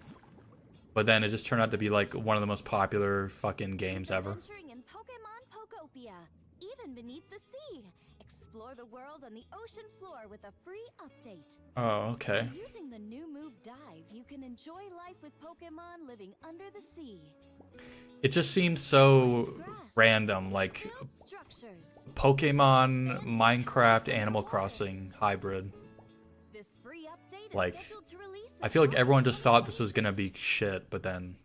But then it just turned out to be like one of the most popular fucking games ever. Adventuring in Pokemon Pokopia, even beneath the sea. Explore the world on the ocean floor with a free update. Oh, okay. Using the new move Dive, you can enjoy life with Pokemon living under the sea. It just seems so random, like Build structures. Pokemon, Minecraft, Animal Crossing hybrid. This free update is Like, scheduled to release I feel like in everyone just August. thought this was gonna be shit, but then,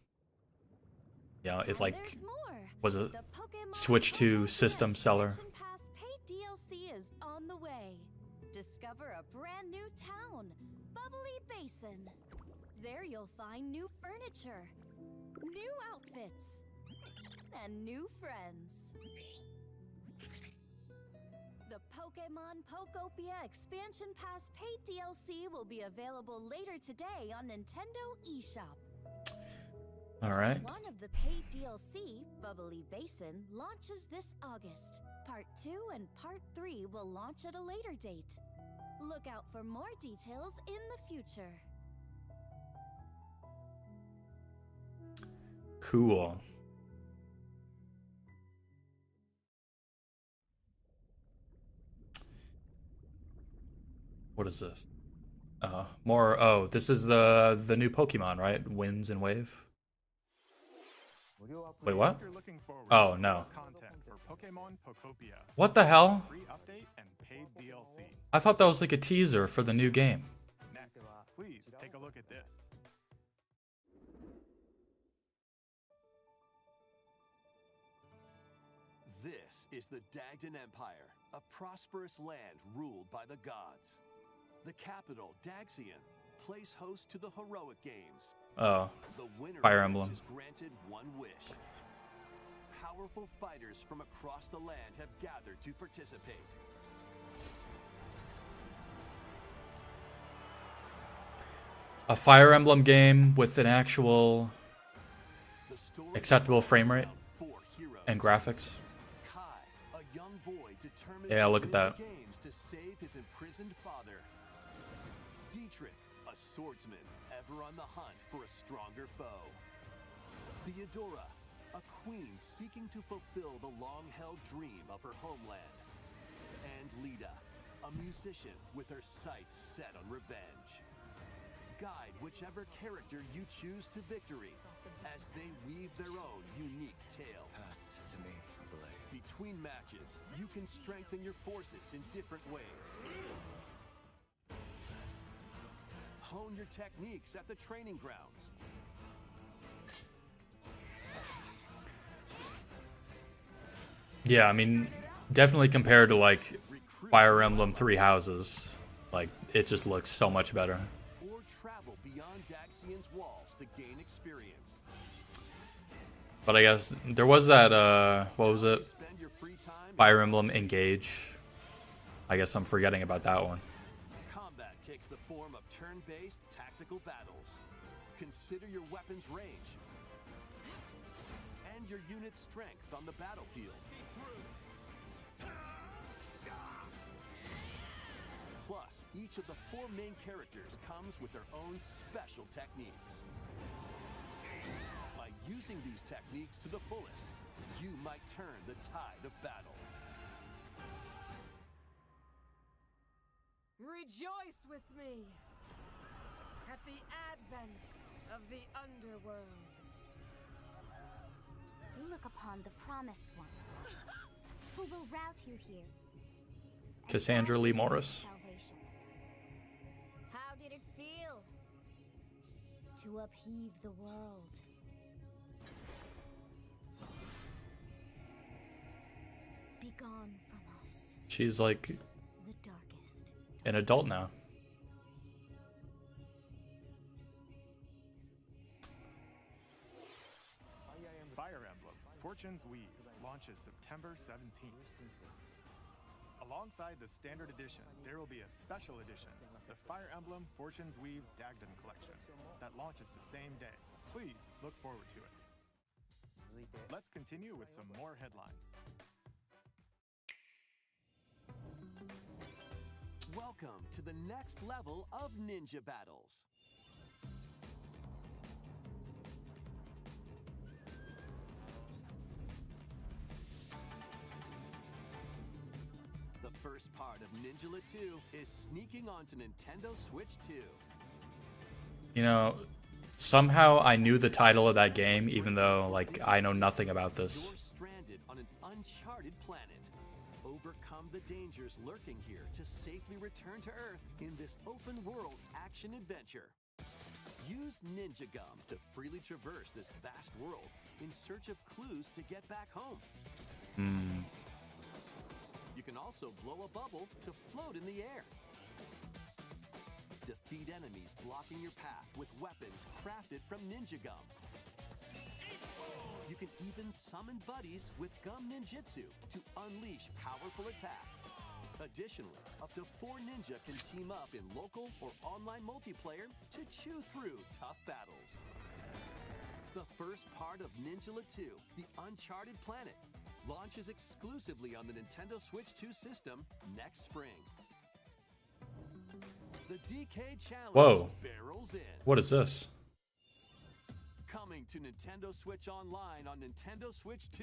you know, it And like there's more. was a The Pokemon switch to Pokopia system seller. Expansion Pass paid DLC is on the way. Discover a brand new town, Bubbly Basin. There you'll find new furniture, new outfits, and new friends. The Pokemon Pokopia Expansion Pass paid DLC will be available later today on Nintendo eShop. All right. One of the paid DLC, Bubbly Basin, launches this August. Part 2 and Part 3 will launch at a later date. Look out for more details in the future. Cool. What is this? More. Oh, this is the new Pokemon, right? Winds and Wave. Wait, what? If you're looking forward Oh, to no. more content for Pokemon Pokopia, What the hell? free update and paid DLC. I thought that was like a teaser for the new game. Next, please take a look at this. This is the Dagdan Empire, a prosperous land ruled by the gods. The capital, Daxian, plays host to the heroic games. Oh, The winner Fire of which Emblem. is granted one wish. Powerful fighters from across the land have gathered to participate. A Fire Emblem game with an actual The story acceptable frame rate of four heroes. and graphics. Kai, a young boy determined Yeah, to look at win that. the games to save his imprisoned father. Dietrich, a swordsman ever on the hunt for a stronger foe. Theodora, a queen seeking to fulfill the long-held dream of her homeland. And Lita, a musician with her sights set on revenge. Guide whichever character you choose to victory as they weave their own unique tale. Passed to me, Blade. Between matches, you can strengthen your forces in different ways. Hone your techniques at the training grounds. Yeah, I mean, definitely compared to like Fire Emblem Three Houses, like it just looks so much better. Or travel beyond Daxian's walls to gain experience. But I guess there was that what was it? Spend your free time Fire Emblem Engage. I guess I'm forgetting about that one. Combat takes the form of turn-based tactical battles. Consider your weapon's range and your unit's strengths on the battlefield. Plus, each of the four main characters comes with their own special techniques. By using these techniques to the fullest, you might turn the tide of battle. Rejoice with me at the advent of the underworld. Look upon the promised one, who will rout you here. and Cassandra guide Lee you to Morris. salvation. How did it feel to upheave the world? Be gone from us, She's like the darkest. an adult now. Fire Emblem Fortune's Weave launches September 17th. Alongside the standard edition, there will be a special edition, the Fire Emblem Fortune's Weave Dagdan Collection, that launches the same day. Please look forward to it. Let's continue with some more headlines. Welcome to the next level of ninja battles. The first part of Ninja 2 is sneaking onto Nintendo Switch 2. You know, somehow I knew the title of that game, even though, like, I know nothing about this. You're stranded on an uncharted planet. Overcome the dangers lurking here to safely return to Earth in this open-world action adventure. Use Ninja Gum to freely traverse this vast world in search of clues to get back home. You can also blow a bubble to float in the air. Defeat enemies blocking your path with weapons crafted from Ninja Gum. You can even summon buddies with Gum Ninjutsu to unleash powerful attacks. Additionally, up to 4 ninja can team up in local or online multiplayer to chew through tough battles. The first part of Ninja 2, The Uncharted Planet, launches exclusively on the Nintendo Switch 2 system next spring. The DK Challenge barrels in. What is this? Coming to Nintendo Switch Online on Nintendo Switch 2,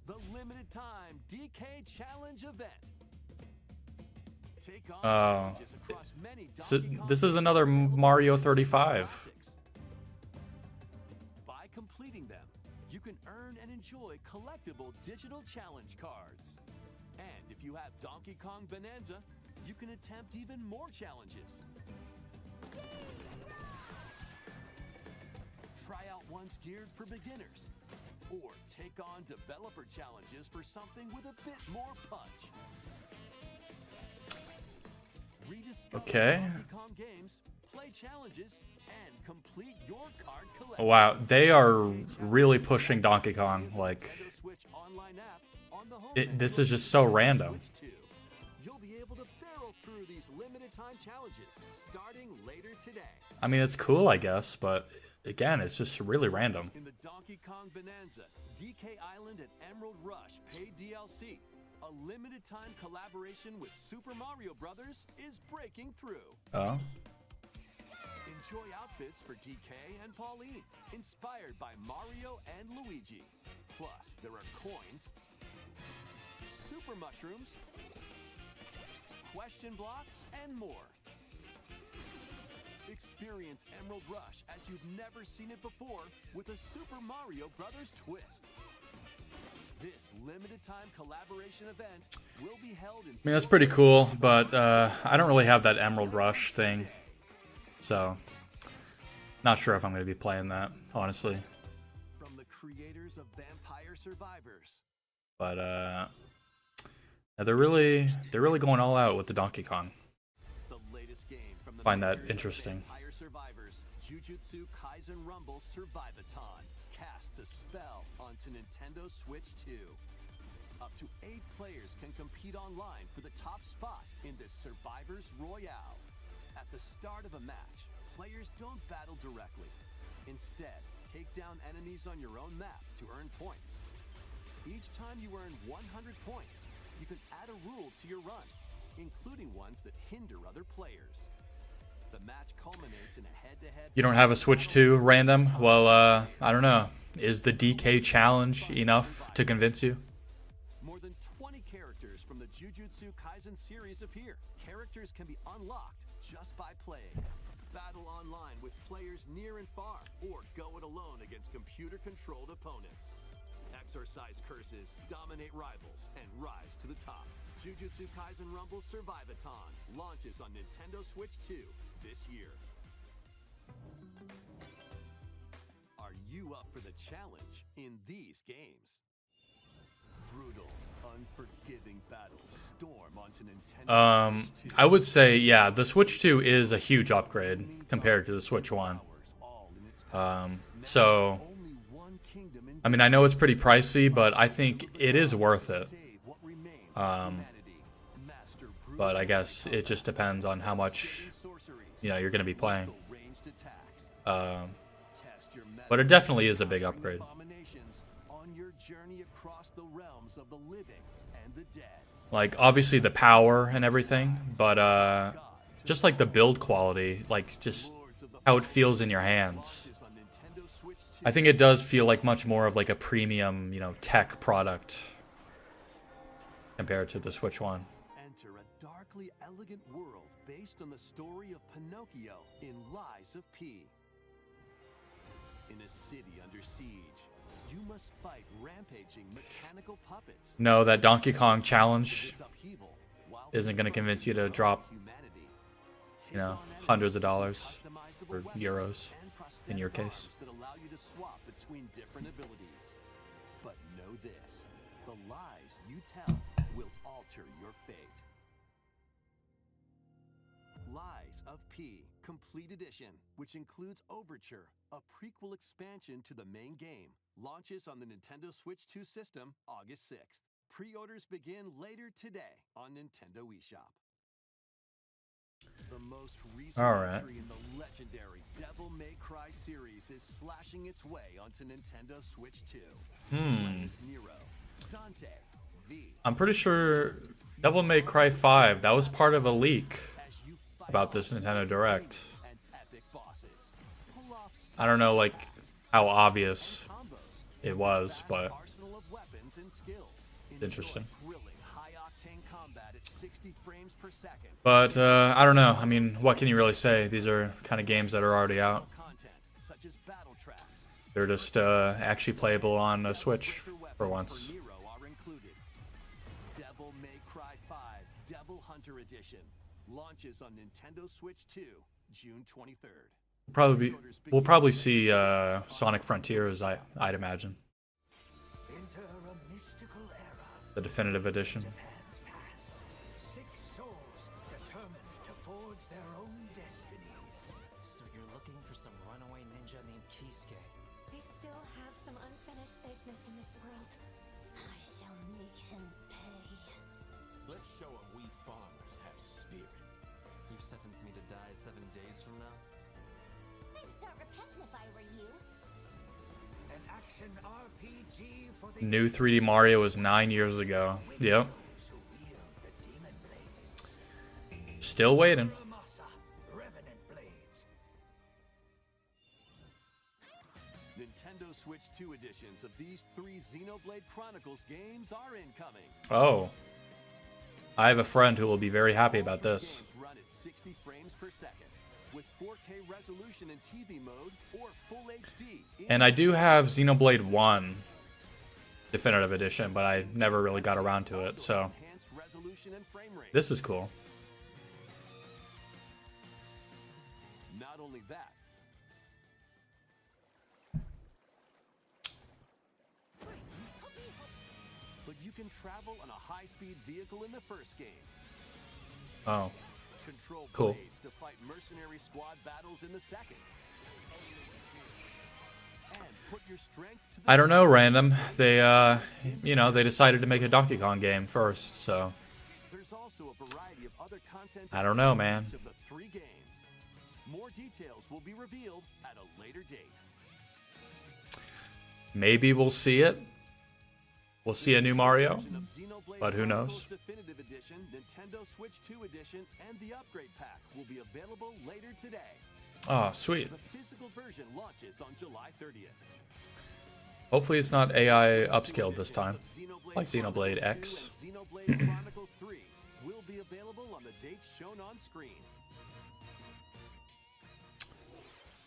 the limited time DK Challenge event. Take on challenges across many Donkey Kong This is another Mario 35. classics. By completing them, you can earn and enjoy collectible digital challenge cards. And if you have Donkey Kong Bonanza, you can attempt even more challenges. Try out ones geared for beginners, or take on developer challenges for something with a bit more punch. Rediscover Donkey Kong games, play challenges, and complete your card collection. Wow, they are really pushing Donkey Kong. Like, Nintendo Switch online app on the home this is just so random. Switch 2. You'll be able to barrel through these limited time challenges starting later today. I mean, it's cool, I guess, but again, it's just really random. In the Donkey Kong Bonanza, DK Island and Emerald Rush paid DLC, a limited time collaboration with Super Mario Brothers is breaking through. Oh. Enjoy outfits for DK and Pauline, inspired by Mario and Luigi. Plus, there are coins, super mushrooms, question blocks, and more. Experience Emerald Rush as you've never seen it before with a Super Mario Brothers twist. This limited time collaboration event will be held in... I mean, that's pretty cool, but I don't really have that Emerald Rush thing. So, not sure if I'm going to be playing that, honestly. From the creators of Vampire Survivors. But, they're really going all out with the Donkey Kong. The latest game from the Find that makers of interesting. Vampire Survivors, Jujutsu Kaisen Rumble Survivathon casts a spell onto Nintendo Switch 2. Up to 8 players can compete online for the top spot in this Survivors Royale. At the start of a match, players don't battle directly. Instead, take down enemies on your own map to earn points. Each time you earn 100 points, you can add a rule to your run, including ones that hinder other players. The match culminates in a head-to-head... You don't have a Switch 2 random? Well, I don't know. Is the DK challenge enough to convince you? More than 20 characters from the Jujutsu Kaisen series appear. Characters can be unlocked just by playing. Battle online with players near and far, or go it alone against computer-controlled opponents. Exorcise curses, dominate rivals, and rise to the top. Jujutsu Kaisen Rumble Survivathon launches on Nintendo Switch 2 this year. Are you up for the challenge in these games? Brutal, unforgiving battles storm onto Nintendo Switch 2. I would say, yeah, the Switch 2 is a huge upgrade compared to the Switch 1. So, I mean, I know it's pretty pricey, but I think it is worth it. But I guess it just depends on how much, you're going to be playing. But it definitely is a big upgrade. Like, obviously the power and everything, but just like the build quality, like just how it feels in your hands. I think it does feel like much more of like a premium, you know, tech product compared to the Switch one. Enter a darkly elegant world based on the story of Pinocchio in Lies of P. In a city under siege, you must fight rampaging mechanical puppets. No, that Donkey Kong challenge isn't going to convince you to drop, you know, hundreds of dollars or euros in your case. That allow you to swap between different abilities. But know this, the lies you tell will alter your fate. Lies of P Complete Edition, which includes Overture, a prequel expansion to the main game, launches on the Nintendo Switch 2 system August 6th. Pre-orders begin later today on Nintendo eShop. The most recent entry in the legendary Devil May Cry series is slashing its way onto Nintendo Switch 2. Nero, Dante, V. I'm pretty sure Devil May Cry 5, that was part of a leak about this Nintendo Direct. I don't know, like, how obvious it was, but it's interesting. But, I don't know. I mean, what can you really say? These are kind of games that are already out. They're just actually playable on a Switch for once. Devil May Cry 5 Devil Hunter Edition launches on Nintendo Switch 2 June 23rd. We'll probably see Sonic Frontiers, I'd imagine. The definitive edition. Japan's past. 6 souls determined to forge their own destinies. So you're looking for some runaway ninja named Kisuke. They still have some unfinished business in this world. I shall make him pay. Let's show him we farmers have spirit. You've sentenced me to die 7 days from now? I'd start repenting if I were you. An action RPG for the New 3D Mario was 9 years ago. Yep. Still waiting. Nintendo Switch 2 editions of these 3 Xenoblade Chronicles games are incoming. Oh. I have a friend who will be very happy about this. Games run at 60 frames per second with 4K resolution in TV mode or full HD. And I do have Xenoblade 1 Definitive Edition, but I never really got around to it, so this is cool. Not only that, but you can travel on a high-speed vehicle in the first game. Oh. Control Cool. blades to fight mercenary squad battles in the second. And put your strength to the I don't know, random. They, you know, they decided to make a Donkey Kong game first, so. There's also a variety of other content. I don't know, man. Of the 3 games. More details will be revealed at a later date. Maybe we'll see it. We'll see a new Mario, but who knows? Definitive Edition, Nintendo Switch 2 Edition, and the upgrade pack will be available later today. Oh, sweet. The physical version launches on July 30th. Hopefully it's not AI upscaled this time, like Xenoblade X. Xenoblade Chronicles 3 will be available on the dates shown on screen.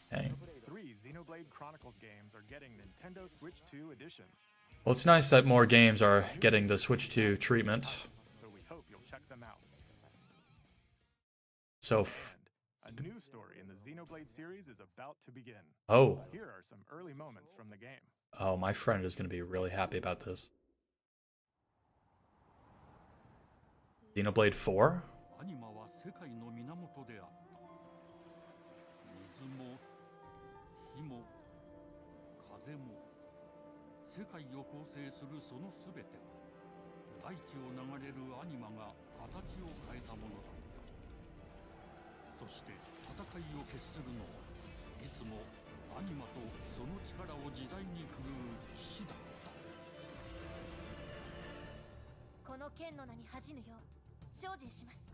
Dang. 3 Xenoblade Chronicles games are getting Nintendo Switch 2 editions. Well, it's nice that more games are getting the Switch 2 treatment. So we hope you'll check them out. So, A new story in the Xenoblade series is about to begin. Oh. Here are some early moments from the game. Oh, my friend is going to be really happy about this. Xenoblade 4? アニマは世界の源であった。水も火も風も世界を構成するそのすべては大地を流れるアニマが形を変えたものだった。そして戦いを決するのはいつもアニマとその力を自在に振るう騎士だった。この剣の名に恥じぬよう精進します。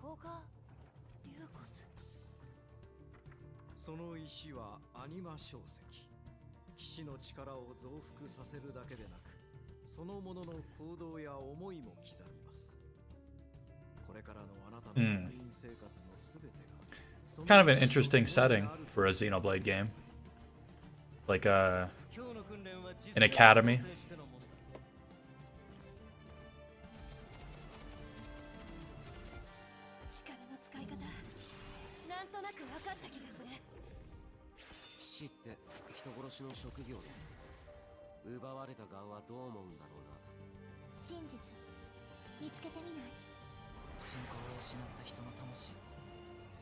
ここがリューコス。その石はアニマ小石。騎士の力を増幅させるだけでなく、そのものの行動や思いも刻みます。これからのあなたの国民生活のすべてが。Kind of an interesting setting for a Xenoblade game. Like an academy. 力の使い方、なんとなく分かった気がする。騎士って人殺しの職業で、奪われた側はどう思うんだろうな。真実見つけてみない？信仰を失った人の魂を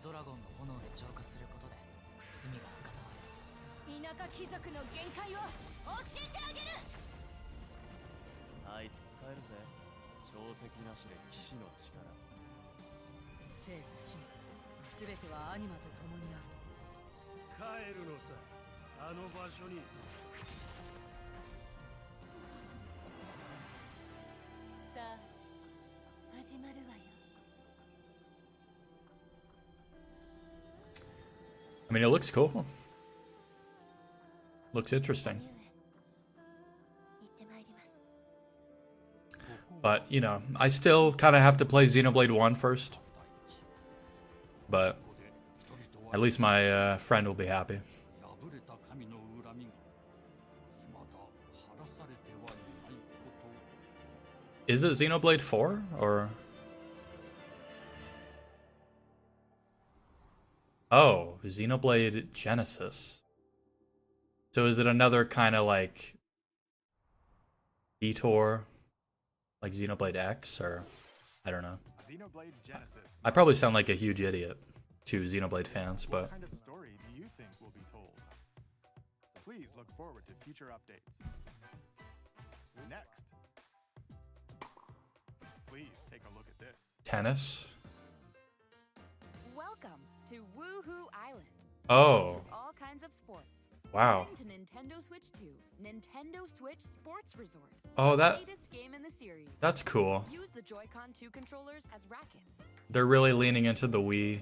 ドラゴンの炎で浄化することで罪が贖われる。田舎貴族の限界を教えてあげる。あいつ使えるぜ。小石なしで騎士の力。生と死全てはアニマと共にある。帰るのさ、あの場所に。さあ、始まるわよ。I mean, it looks cool. Looks interesting. But, you know, I still kind of have to play Xenoblade 1 first. But at least my friend will be happy. Is it Xenoblade 4 or? Oh, Xenoblade Genesis. So is it another kind of like detour, like Xenoblade X, or I don't know. Xenoblade Genesis. I probably sound like a huge idiot to Xenoblade fans, but What kind of story do you think will be told? Please look forward to future updates. Next, please take a look at this. tennis. Welcome to Woohoo Island. Oh, All kinds of sports. wow. Coming to Nintendo Switch 2, Nintendo Switch Sports Resort. Oh, the that- latest game in the series. That's cool. Use the Joy-Con 2 controllers as rackets. They're really leaning into the Wii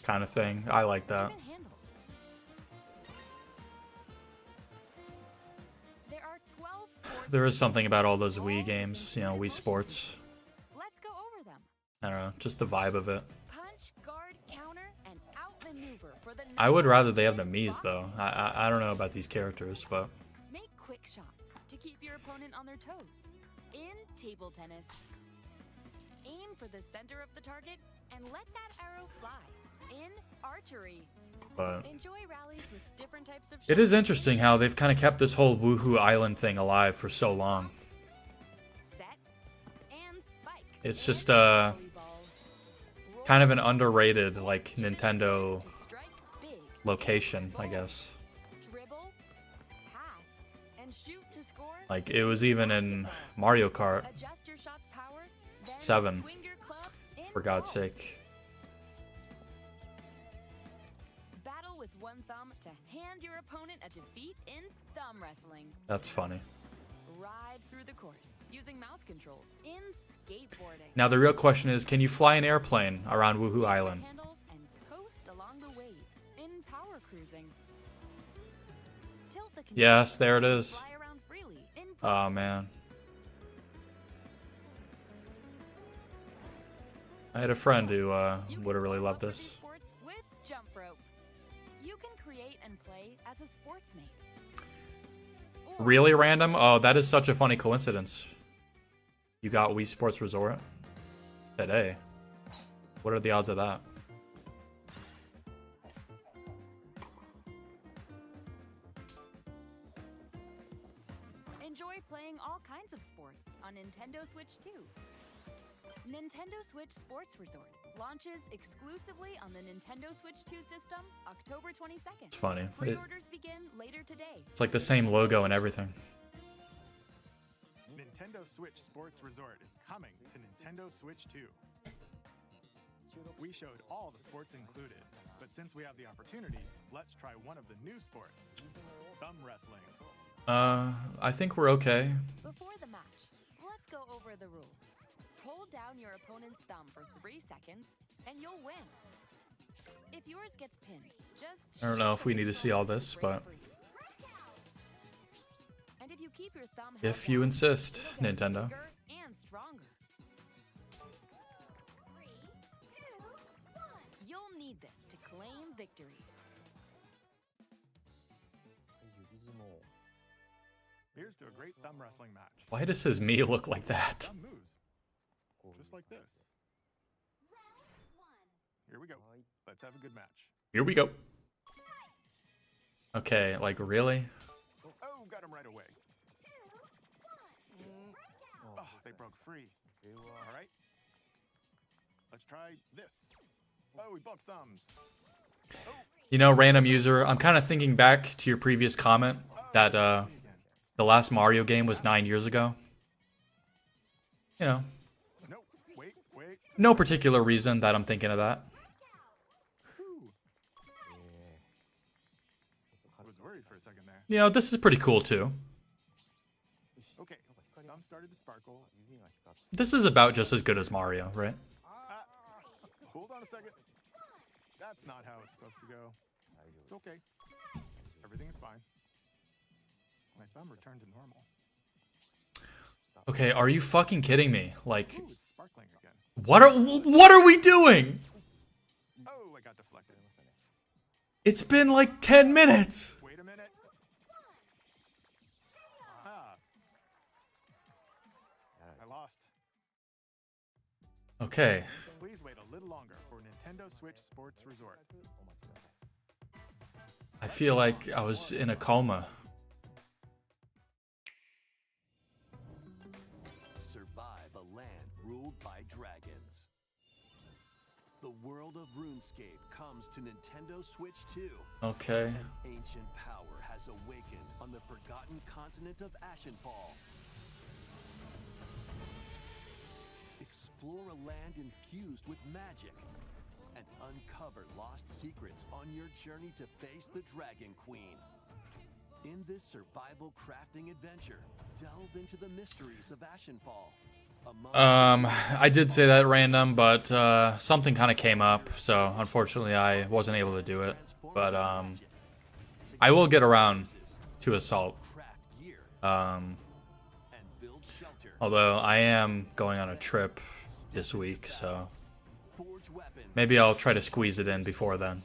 kind of thing. I like that. Even handles. There are 12 sports. There is something about all those Wii games, you know, Wii Sports. Let's go over them. I don't know, just the vibe of it. Punch, guard, counter, and outmaneuver for the I would rather they have the Mii's though. I don't know about these characters, but Make quick shots to keep your opponent on their toes. In table tennis, aim for the center of the target and let that arrow fly. In archery, But- enjoy rallies with different types of it is shots. interesting how they've kind of kept this whole Woohoo Island thing alive for so long. Set and spike. It's just kind of an underrated like Nintendo location, I guess. Dribble, pass, and shoot to score. Like it was even in Mario Kart Adjust your shot's power, then 7, swing your club in for God's goal. sake. Battle with one thumb to hand your opponent a defeat in thumb wrestling. That's funny. Ride through the course using mouse controls in skateboarding. Now the real question is, can you fly an airplane around Woohoo Island? Handles and coast along the waves in power cruising. Tilt the Yes, controls there it to is. fly around freely in Oh man. I had a friend who would have really loved this. sports with jump rope. You can create and play as a sportsmate. Really random? Oh, that is such a funny coincidence. You got Wii Sports Resort today. What are the odds of that? Enjoy playing all kinds of sports on Nintendo Switch 2. Nintendo Switch Sports Resort launches exclusively on the Nintendo Switch 2 system October 22nd. It's funny. Pre-orders begin later today. It's like the same logo and everything. Nintendo Switch Sports Resort is coming to Nintendo Switch 2. We showed all the sports included, but since we have the opportunity, let's try one of the new sports, thumb wrestling. I think we're okay. Before the match, let's go over the rules. Hold down your opponent's thumb for 3 seconds, and you'll win. If yours gets pinned, just... I don't know if we need to see all this, but... And if you keep your thumb if you insist, Nintendo. and stronger. You'll need this to claim victory. Here's to a great thumb wrestling match. Why does his me look like that? Thumb moves. Just like this. Here we go. Let's have a good match. Here we go. Okay, like really? Oh, got him right away. Oh, they broke free. All right. Let's try this. Oh, we bumped thumbs. You know, random user, I'm kind of thinking back to your previous comment that the last Mario game was 9 years ago. You know. No, wait. No particular reason that I'm thinking of that. I was worried for a second there. You know, this is pretty cool too. Okay, thumb started to sparkle. This is about just as good as Mario, right? Hold on a second. That's not how it's supposed to go. It's okay. Everything's fine. My thumb returned to normal. Okay, are you fucking kidding me? Like, Ooh, it's sparkling again. what are we doing? Oh, I got deflected. It's been like 10 minutes. Wait a minute. I lost. Okay. Please wait a little longer for Nintendo Switch Sports Resort. I feel like I was in a coma. Survive a land ruled by dragons. The world of RuneScape comes to Nintendo Switch 2. Okay. An ancient power has awakened on the forgotten continent of Ashenfall. Explore a land infused with magic and uncover lost secrets on your journey to face the Dragon Queen. In this survival crafting adventure, delve into the mysteries of Ashenfall. I did say that random, but something kind of came up, so unfortunately I wasn't able to do it. But I will get around to Assault. Although I am going on a trip this week, so maybe I'll try to squeeze it in before then.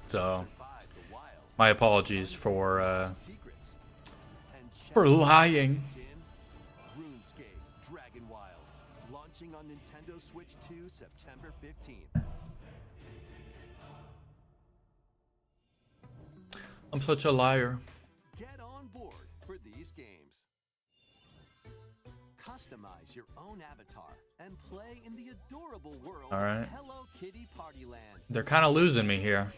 So my apologies for lying. RuneScape Dragon Wilds, launching on Nintendo Switch 2 September 15th. I'm such a liar. Get on board for these games. Customize your own avatar and play in the adorable world All right. of Hello Kitty Partyland. They're kind of losing me here.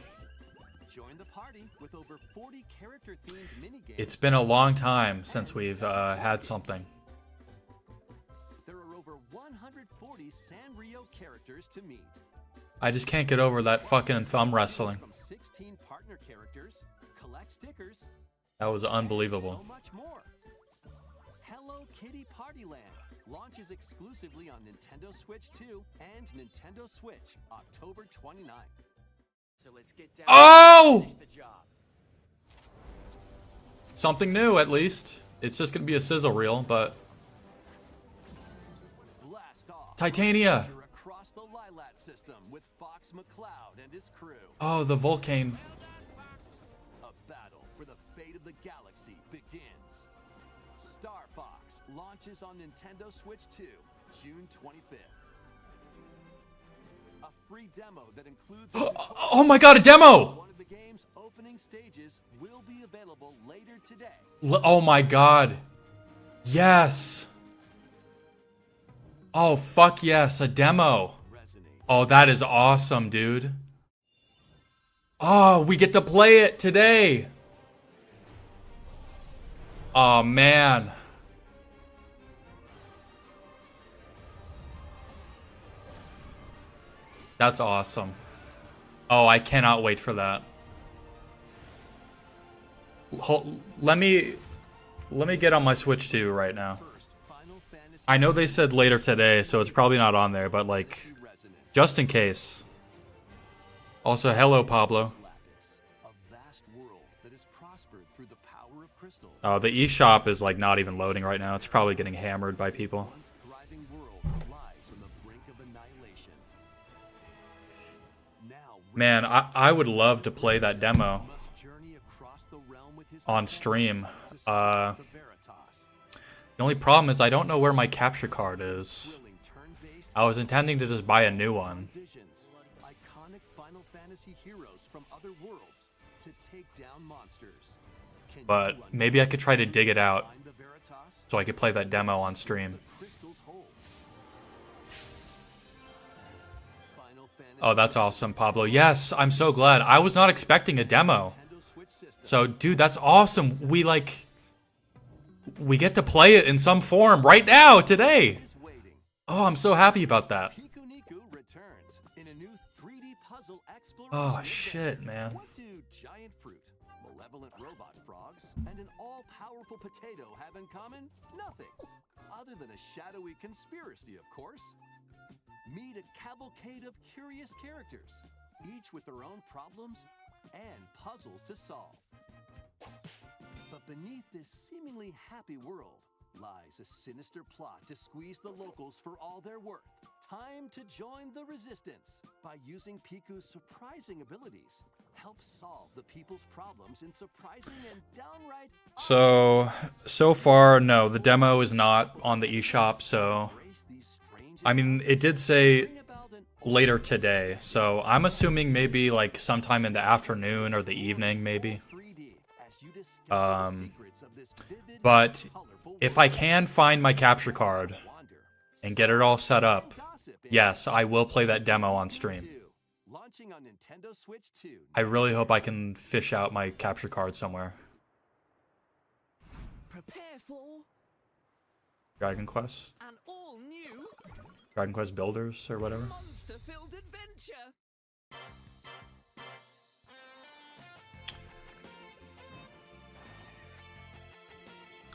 Join the party with over 40 character-themed minigames. It's been a long time since we've had something. There are over 140 Sanrio characters to meet. I just can't get over that fucking thumb wrestling. From 16 partner characters, collect stickers, That was unbelievable. so much more. Hello Kitty Partyland launches exclusively on Nintendo Switch 2 and Nintendo Switch October 29th. So let's get down Oh! and finish the job. Something new, at least. It's just gonna be a sizzle reel, but Blast off Titania. across the Lilat system with Fox McCloud and his crew. Oh, the volcano. A battle for the fate of the galaxy begins. Star Fox launches on Nintendo Switch 2, June 25th. A free demo that includes Oh my god, a demo! One of the game's opening stages will be available later today. Oh my god. Yes. Oh, fuck yes, a demo. Oh, that is awesome, dude. Oh, we get to play it today. Oh, man. That's awesome. Oh, I cannot wait for that. Let me get on my Switch 2 right now. First, I know they said later today, so it's probably not on there, but like, just in case. Also, hello, Pablo. Oh, the eShop is like not even loading right now. It's probably getting hammered by people. Man, I would love to play that demo on stream. The only problem is I don't know where my capture card is. I was intending to just buy a new one. Iconic Final Fantasy heroes from other worlds to take down monsters. But maybe I could try to dig it out so I could play that demo on stream. Oh, that's awesome, Pablo. Yes, I'm so glad. I was not expecting a demo. So, dude, that's awesome. We get to play it in some form right now, today. Oh, I'm so happy about that. Oh, shit, man. What do giant fruit, malevolent robot frogs, and an all-powerful potato have in common? Nothing. Other than a shadowy conspiracy, of course. Meet a cavalcade of curious characters, each with their own problems and puzzles to solve. But beneath this seemingly happy world lies a sinister plot to squeeze the locals for all they're worth. Time to join the resistance by using Piku's surprising abilities. Help solve the people's problems in surprising and downright... So far, no, the demo is not on the eShop, so... I mean, it did say later today, so I'm assuming maybe like sometime in the afternoon or the evening, maybe. But if I can find my capture card and get it all set up, yes, I will play that demo on stream. I really hope I can fish out my capture card somewhere. Dragon Quest? Dragon Quest Builders or whatever.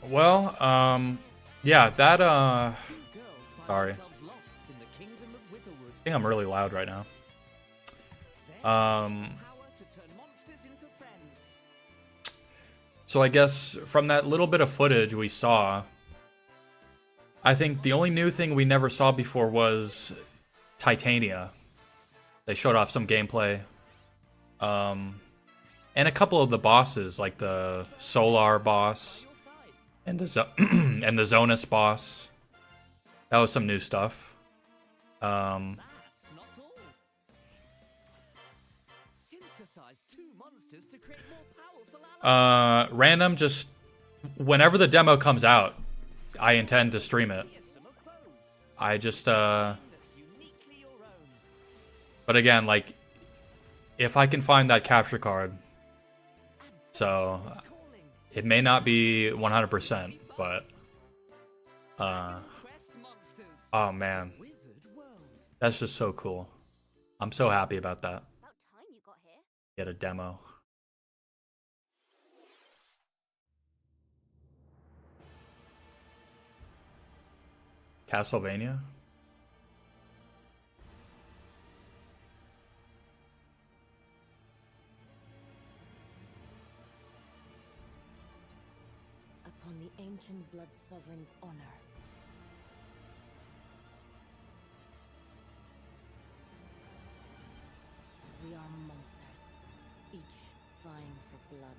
Well, yeah, that, sorry. I think I'm really loud right now. So I guess from that little bit of footage we saw, I think the only new thing we never saw before was Titania. They showed off some gameplay. And a couple of the bosses, like the Solar boss and the and the Zonus boss. That was some new stuff. Random, just whenever the demo comes out, I intend to stream it. I just, but again, like, if I can find that capture card, so it may not be 100%, but, oh man, that's just so cool. I'm so happy about that. Get a demo. Castlevania? Upon the ancient blood sovereign's honor. We are monsters, each vying for blood.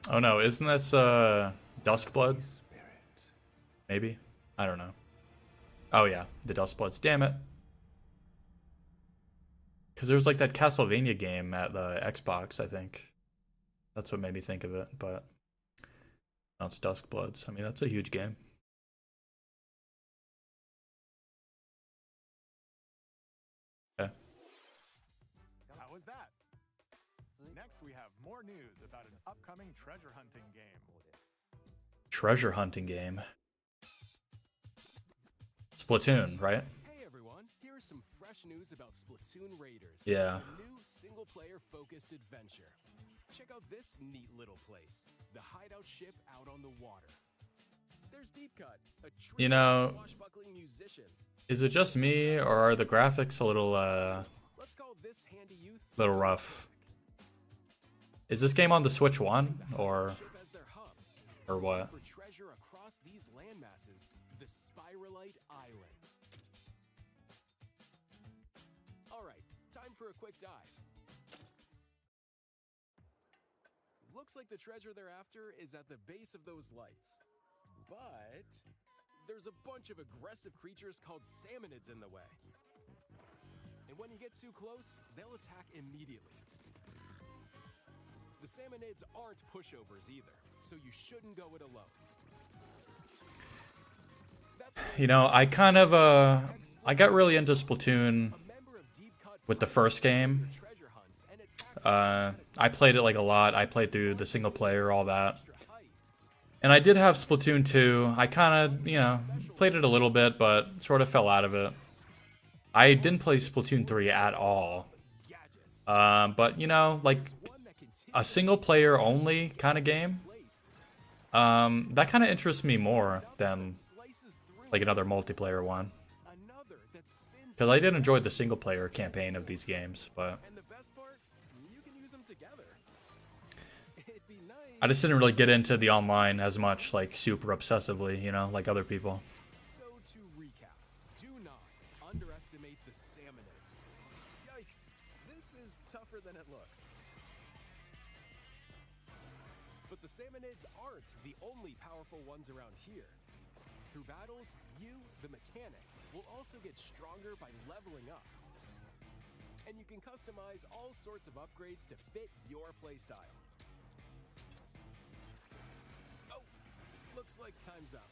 Oh no, isn't this Duskblood? Maybe? I don't know. Oh yeah, the Duskbloods. Damn it. Because there's like that Castlevania game at the Xbox, I think. That's what made me think of it, but no, it's Duskbloods. I mean, that's a huge game. Okay. How was that? Next, we have more news about an upcoming treasure hunting game. Treasure hunting game. Splatoon, right? Hey everyone, here's some fresh news about Splatoon Raiders. Yeah. A new single-player focused adventure. Check out this neat little place. The hideout ship out on the water. There's Deep Cut, a You trio of know, swashbuckling musicians. is it just me, or are the graphics a little, Let's call this handy youth little rough? Is this game on the Switch 1, or what? for treasure across these landmasses, the Spiralite Islands. All right, time for a quick dive. Looks like the treasure they're after is at the base of those lights. But there's a bunch of aggressive creatures called salmonids in the way. And when you get too close, they'll attack immediately. The salmonids aren't pushovers either, so you shouldn't go it alone. You know, I kind of, I got really into Splatoon with the first game. I played it like a lot. I played through the single player, all that. And I did have Splatoon 2. I kind of, you know, played it a little bit, but sort of fell out of it. I didn't play Splatoon 3 at all. But, you know, like, a single player only kind of game, that kind of interests me more than, like, another multiplayer one. Because I did enjoy the single player campaign of these games, but I just didn't really get into the online as much, like, super obsessively, you know, like other people. So to recap, do not underestimate the salmonids. Yikes, this is tougher than it looks. But the salmonids aren't the only powerful ones around here. Through battles, you, the mechanic, will also get stronger by leveling up. And you can customize all sorts of upgrades to fit your playstyle. Oh, looks like time's up.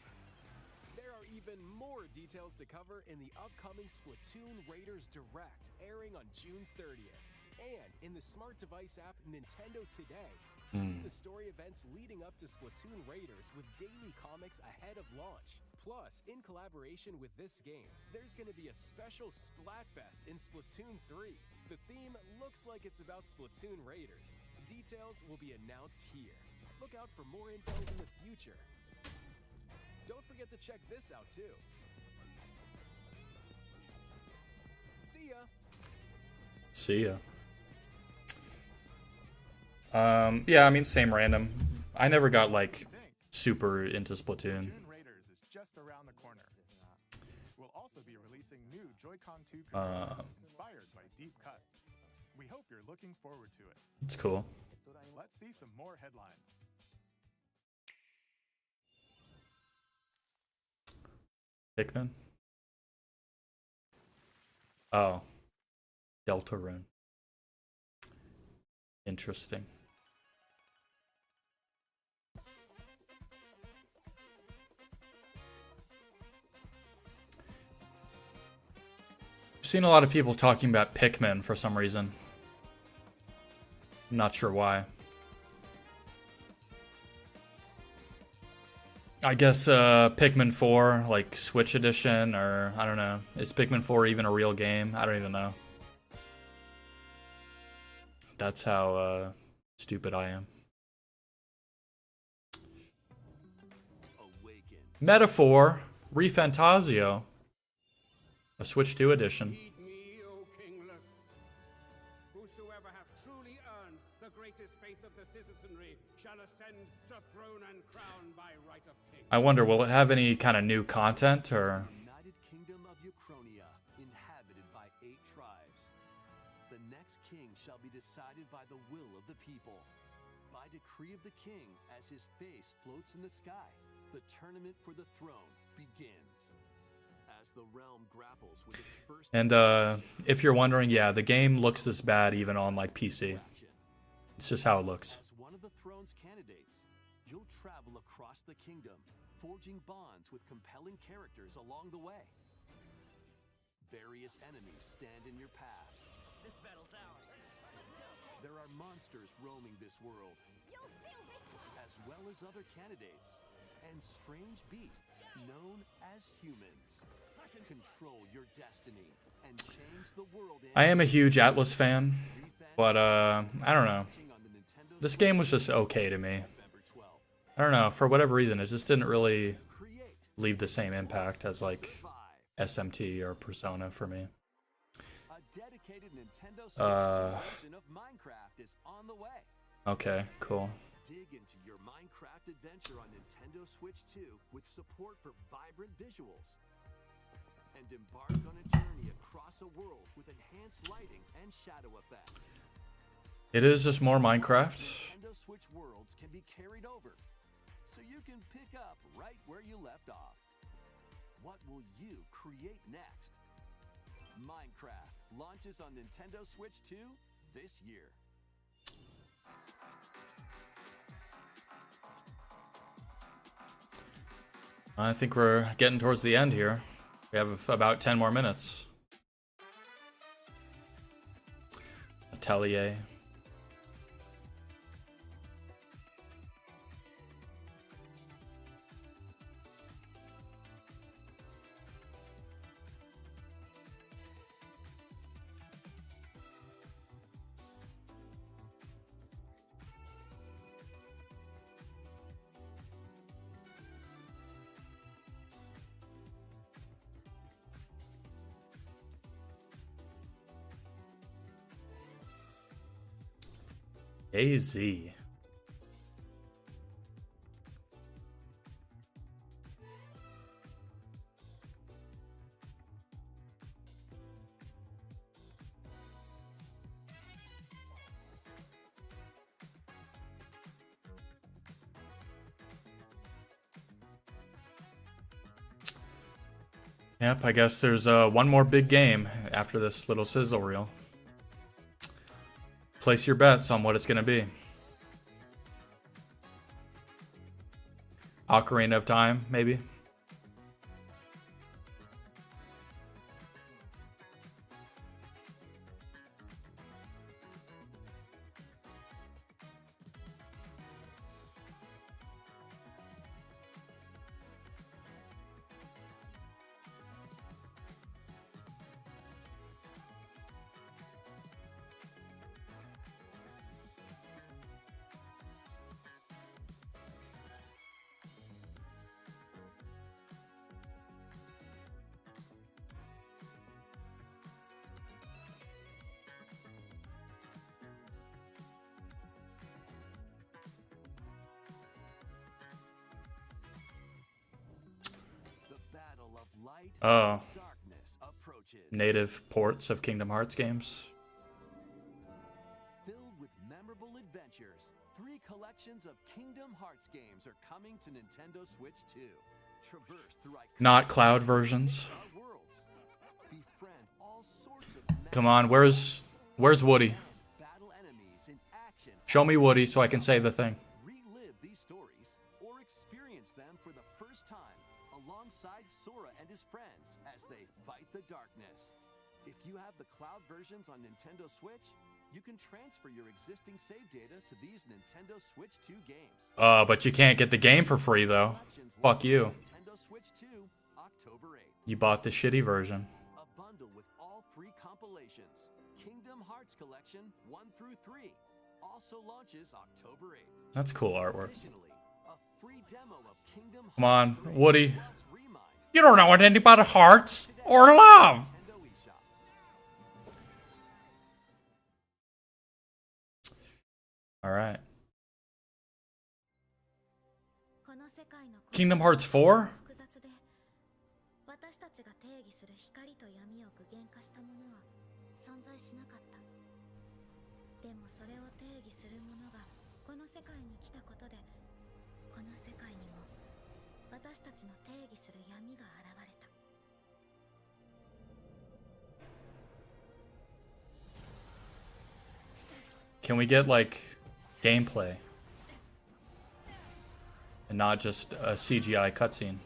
There are even more details to cover in the upcoming Splatoon Raiders Direct, airing on June 30th. And in the smart device app Nintendo Today, see the story events leading up to Splatoon Raiders with daily comics ahead of launch. Plus, in collaboration with this game, there's going to be a special Splatfest in Splatoon 3. The theme looks like it's about Splatoon Raiders. Details will be announced here. Look out for more info in the future. Don't forget to check this out too. See ya! See ya. Yeah, I mean, same random. I never got, like, super into Splatoon. Raiders is just around the corner. We'll also be releasing new Joy-Con 2 controllers inspired by Deep Cut. We hope you're looking forward to it. It's cool. Let's see some more headlines. Pikmin? Oh. Deltarune. Interesting. I've seen a lot of people talking about Pikmin for some reason. I'm not sure why. I guess Pikmin 4, like Switch edition, or I don't know. Is Pikmin 4 even a real game? I don't even know. That's how stupid I am. Metaphor, ReFantazio. A Switch 2 edition. Whosoever hath truly earned the greatest faith of the citizenry shall ascend to throne and crown by right of king. I wonder, will it have any kind of new content, or? United Kingdom of Uchronia, inhabited by 8 tribes. The next king shall be decided by the will of the people. By decree of the king, as his face floats in the sky, the tournament for the throne begins. As the realm grapples with its first... And if you're wondering, yeah, the game looks this bad even on, like, PC. It's just how it looks. As one of the throne's candidates, you'll travel across the kingdom, forging bonds with compelling characters along the way. Various enemies stand in your path. This battle's ours. There are monsters roaming this world, as well as other candidates, and strange beasts known as humans. Control your destiny and change the world. I am a huge Atlas fan, but I don't know. This game was just okay to me. I don't know, for whatever reason, it just didn't really leave the same impact as like SMT or Persona for me. Okay, cool. Dig into your Minecraft adventure on Nintendo Switch 2 with support for vibrant visuals. And embark on a journey across a world with enhanced lighting and shadow effects. It is just more Minecraft. Nintendo Switch worlds can be carried over, so you can pick up right where you left off. What will you create next? Minecraft launches on Nintendo Switch 2 this year. I think we're getting towards the end here. We have about 10 more minutes. Atelier. AZ. Yep, I guess there's one more big game after this little sizzle reel. Place your bets on what it's going to be. Ocarina of Time, maybe? Oh. Native ports of Kingdom Hearts games. Filled with memorable adventures, 3 collections of Kingdom Hearts games are coming to Nintendo Switch 2. Traverse through Not cloud versions. worlds. Befriend all sorts of Come on, where's Woody? battle enemies in action. Show me Woody so I can say the thing. Relive these stories or experience them for the first time alongside Sora and his friends as they fight the darkness. If you have the cloud versions on Nintendo Switch, you can transfer your existing save data to these Nintendo Switch 2 games. But you can't get the game for free though. Fuck you. Nintendo Switch 2, October 8th. You bought the shitty version. A bundle with all 3 compilations. Kingdom Hearts Collection 1 through 3 also launches October 8th. That's cool artwork. Additionally, a free demo of Kingdom Come on, Woody. Remind You don't know what anybody hearts or love. All right. Kingdom Hearts 4? 私たちが定義する光と闇を具現化したものは存在しなかった。でもそれを定義するものがこの世界に来たことで、この世界にも私たちの定義する闇が現れた。Can we get like gameplay and not just a CGI cutscene?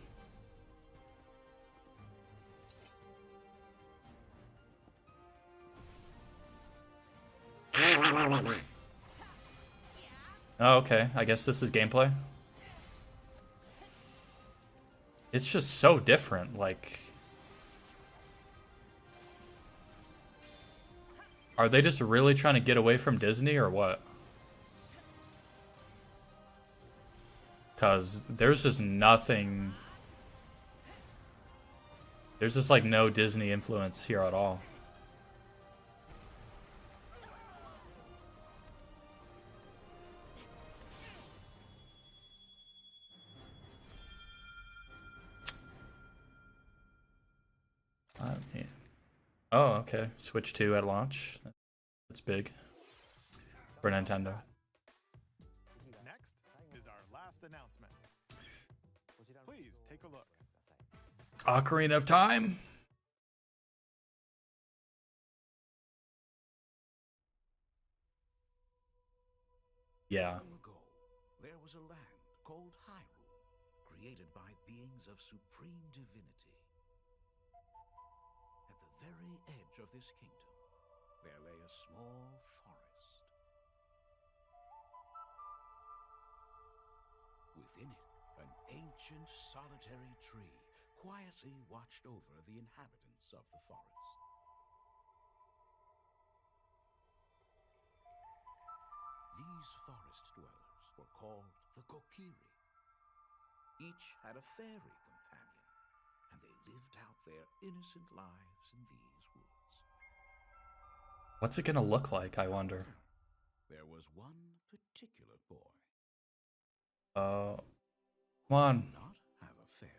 Oh, okay. I guess this is gameplay. It's just so different, like... Are they just really trying to get away from Disney or what? Because there's just nothing... There's just like no Disney influence here at all. Oh, okay. Switch 2 at launch. That's big for Nintendo. Next is our last announcement. Please take a look. Ocarina of Time. Yeah. Long ago, there was a land called Hyrule, created by beings of supreme divinity. At the very edge of this kingdom, there lay a small forest. Within it, an ancient solitary tree quietly watched over the inhabitants of the forest. These forest dwellers were called the Kokiri. Each had a fairy companion, and they lived out their innocent lives in these woods. What's it gonna look like, I wonder? There was one particular boy. Come on. Not have a fairy.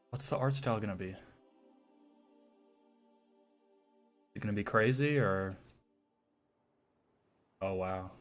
What's the art style gonna be? Is it gonna be crazy or? Oh wow.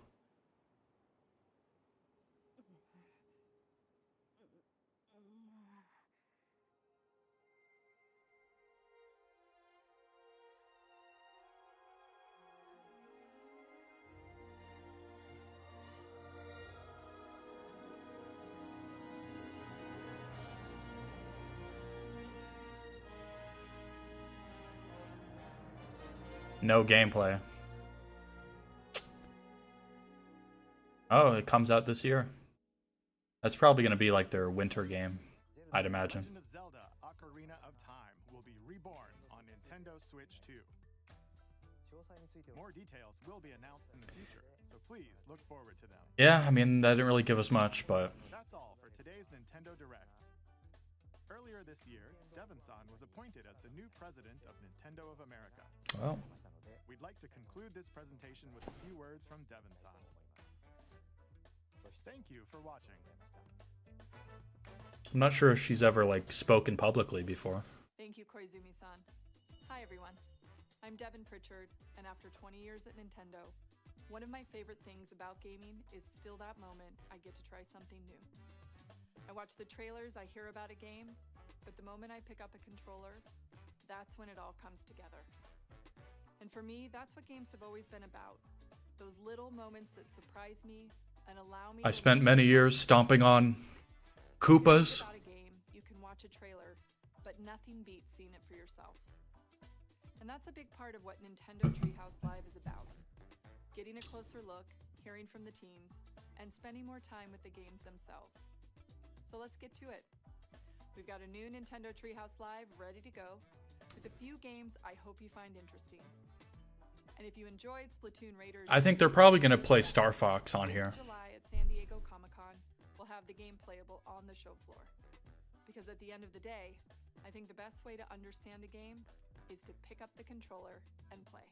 No gameplay. Oh, it comes out this year. That's probably going to be like their winter game, I'd imagine. Legend of Zelda: Ocarina of Time will be reborn on Nintendo Switch 2. More details will be announced in the future, so please look forward to them. Yeah, I mean, that didn't really give us much, but... That's all for today's Nintendo Direct. Earlier this year, Devon-san was appointed as the new president of Nintendo of America. Well... We'd like to conclude this presentation with a few words from Devon-san. Thank you for watching. I'm not sure if she's ever, like, spoken publicly before. Thank you, Koizumi-san. Hi, everyone. I'm Devon Pritchard, and after 20 years at Nintendo, one of my favorite things about gaming is still that moment I get to try something new. I watch the trailers, I hear about a game, but the moment I pick up a controller, that's when it all comes together. And for me, that's what games have always been about. Those little moments that surprise me and allow me I spent many years stomping on Koopas. About a game, you can watch a trailer, but nothing beats seeing it for yourself. And that's a big part of what Nintendo Treehouse Live is about. Getting a closer look, hearing from the teams, and spending more time with the games themselves. So let's get to it. We've got a new Nintendo Treehouse Live ready to go, with a few games I hope you find interesting. And if you enjoyed Splatoon Raiders... I think they're probably going to play Star Fox on here. July at San Diego Comic-Con, we'll have the game playable on the show floor. Because at the end of the day, I think the best way to understand a game is to pick up the controller and play.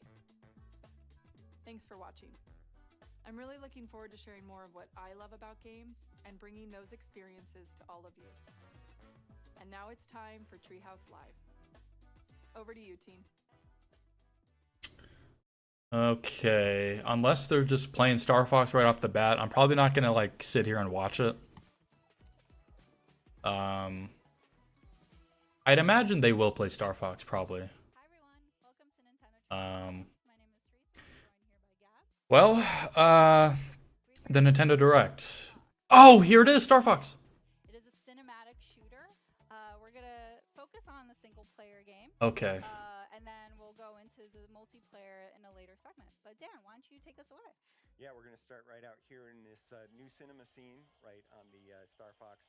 Thanks for watching. I'm really looking forward to sharing more of what I love about games and bringing those experiences to all of you. And now it's time for Treehouse Live. Over to you, team. Okay, unless they're just playing Star Fox right off the bat, I'm probably not gonna like sit here and watch it. I'd imagine they will play Star Fox probably. Well, the Nintendo Direct. Oh, here it is, Star Fox. It is a cinematic shooter. We're gonna focus on the single player game. Okay. And then we'll go into the multiplayer in a later segment. But Dan, why don't you take us away? Yeah, we're going to start right out here in this new cinema scene, right on the Star Fox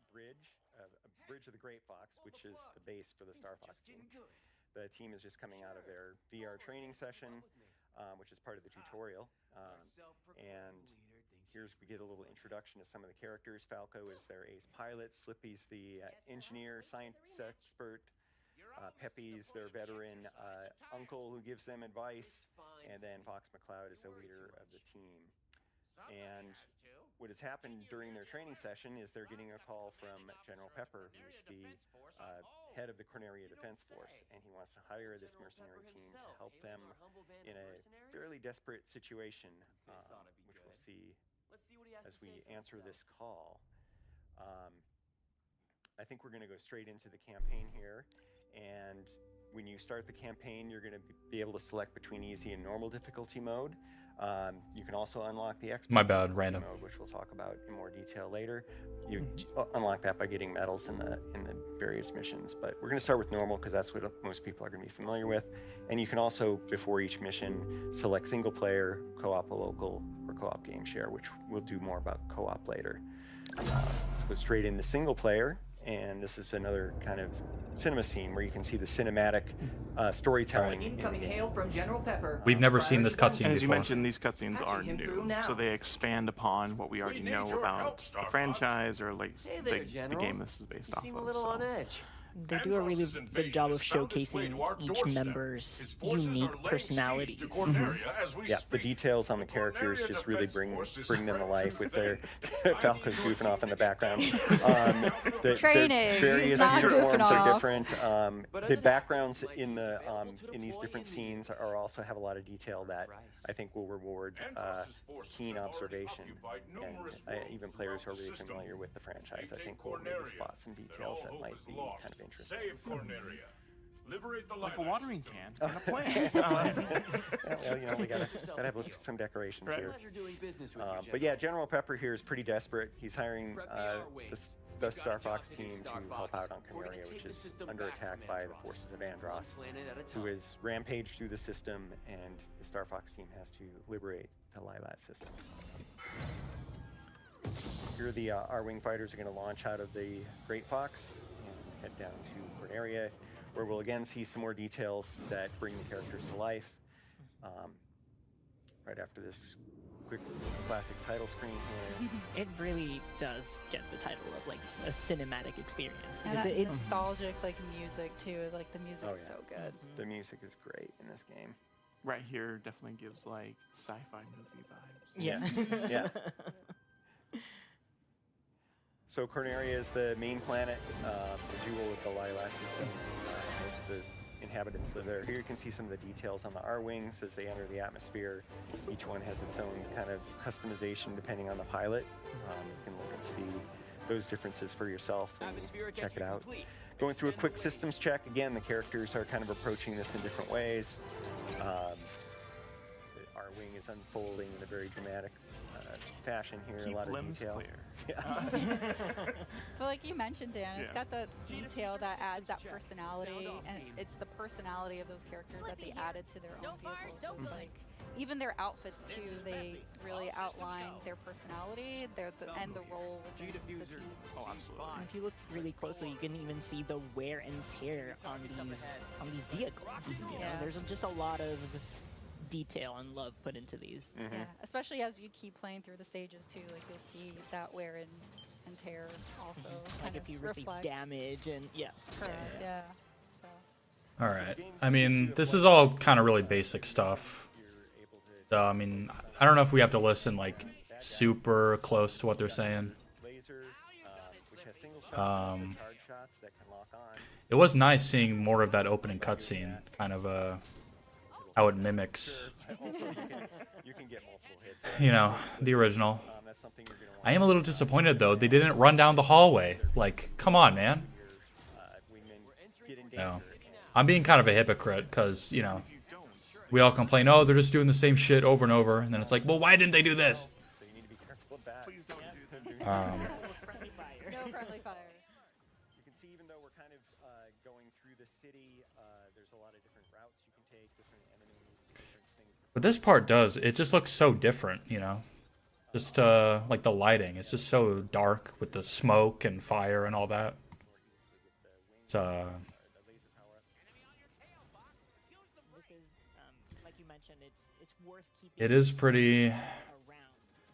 bridge, Bridge of the Great Fox, which is the base for the Star Fox team. The team is just coming out of their VR training session, which is part of the tutorial. And here's we get a little introduction to some of the characters. Falco is their ace pilot. Slippy's the engineer, science expert. Pepe's their veteran uncle who gives them advice. And then Fox McCloud is the leader of the team. And what has happened during their training session is they're getting a call from General Pepper, who's the head of the Corneria Defense Force, and he wants to hire this mercenary team to help them in a fairly desperate situation, which we'll see as we answer this call. I think we're going to go straight into the campaign here, and when you start the campaign, you're going to be able to select between easy and normal difficulty mode. You can also unlock the expert random mode, which we'll talk about in more detail later. You unlock that by getting medals in the various missions. But we're going to start with normal because that's what most people are going to be familiar with. And you can also, before each mission, select single player, co-op a local, or co-op game share, which we'll do more about co-op later. Let's go straight into single player. And this is another kind of cinema scene where you can see the cinematic storytelling. Incoming hail from General Pepper. We've never seen this cutscene before. As you mentioned, these cutscenes are new, so they expand upon what we already know about the franchise, or like the game this is based off of. A little on edge. They do a really good job of showcasing each member's unique personalities. Yeah, the details on the characters just really bring them to life with their Falco's goofing off in the background. Their various uniforms are different. The backgrounds in these different scenes are also have a lot of detail that I think will reward keen observation. And even players who are really familiar with the franchise, I think, will maybe spot some details that might be kind of interesting. Save Corneria. Liberate the like a watering can and a plant. Well, you know, we gotta have some decorations here. But yeah, General Pepper here is pretty desperate. He's hiring the Star Fox team to help out on Corneria, which is under attack by the forces of Andross, who has rampaged through the system, and the Star Fox team has to liberate the Lylat system. Here the R-Wing fighters are going to launch out of the Great Fox and head down to Corneria, where we'll again see some more details that bring the characters to life. Right after this quick classic title screen here. It really does get the title of like a cinematic experience. And that nostalgic like music too. Like the music is so good. The music is great in this game. Right here definitely gives like sci-fi movie vibes. Yeah. Yeah. So Corneria is the main planet, the jewel of the Lylat system. Most of the inhabitants live there. Here you can see some of the details on the R-Wings as they enter the atmosphere. Each one has its own kind of customization depending on the pilot. You can look and see those differences for yourself and check it out. Going through a quick systems check, again, the characters are kind of approaching this in different ways. The R-Wing is unfolding in a very dramatic fashion here. Keep a lot of limbs detail. Clear. Yeah. But like you mentioned, Dan, it's got the detail that adds that personality, and it's the personality of those characters that they added to their own vehicles. So it's like even their outfits too, they really outline their personality, and the role within the team. Oh, absolutely. And if you look really closely, you can even see the wear and tear on these vehicles. You know, there's just a lot of detail and love put into these. Yeah, especially as you keep playing through the stages too, like you'll see that wear and tear also. Like if you receive damage and Correct, yeah. So. All right. I mean, this is all kind of really basic stuff. I mean, I don't know if we have to listen like super close to what they're saying. It was nice seeing more of that opening cutscene, kind of how it mimics, you know, the original. I am a little disappointed though, they didn't run down the hallway. Like, come on, man. No. I'm being kind of a hypocrite because, you know, we all complain, oh, they're just doing the same shit over and over. And then it's like, well, why didn't they do this? No friendly fire. You can see, even though we're kind of going through the city, there's a lot of different routes you can take, different enemies, different things. But this part does, it just looks so different, you know? Just like the lighting, it's just so dark with the smoke and fire and all that. It's it is pretty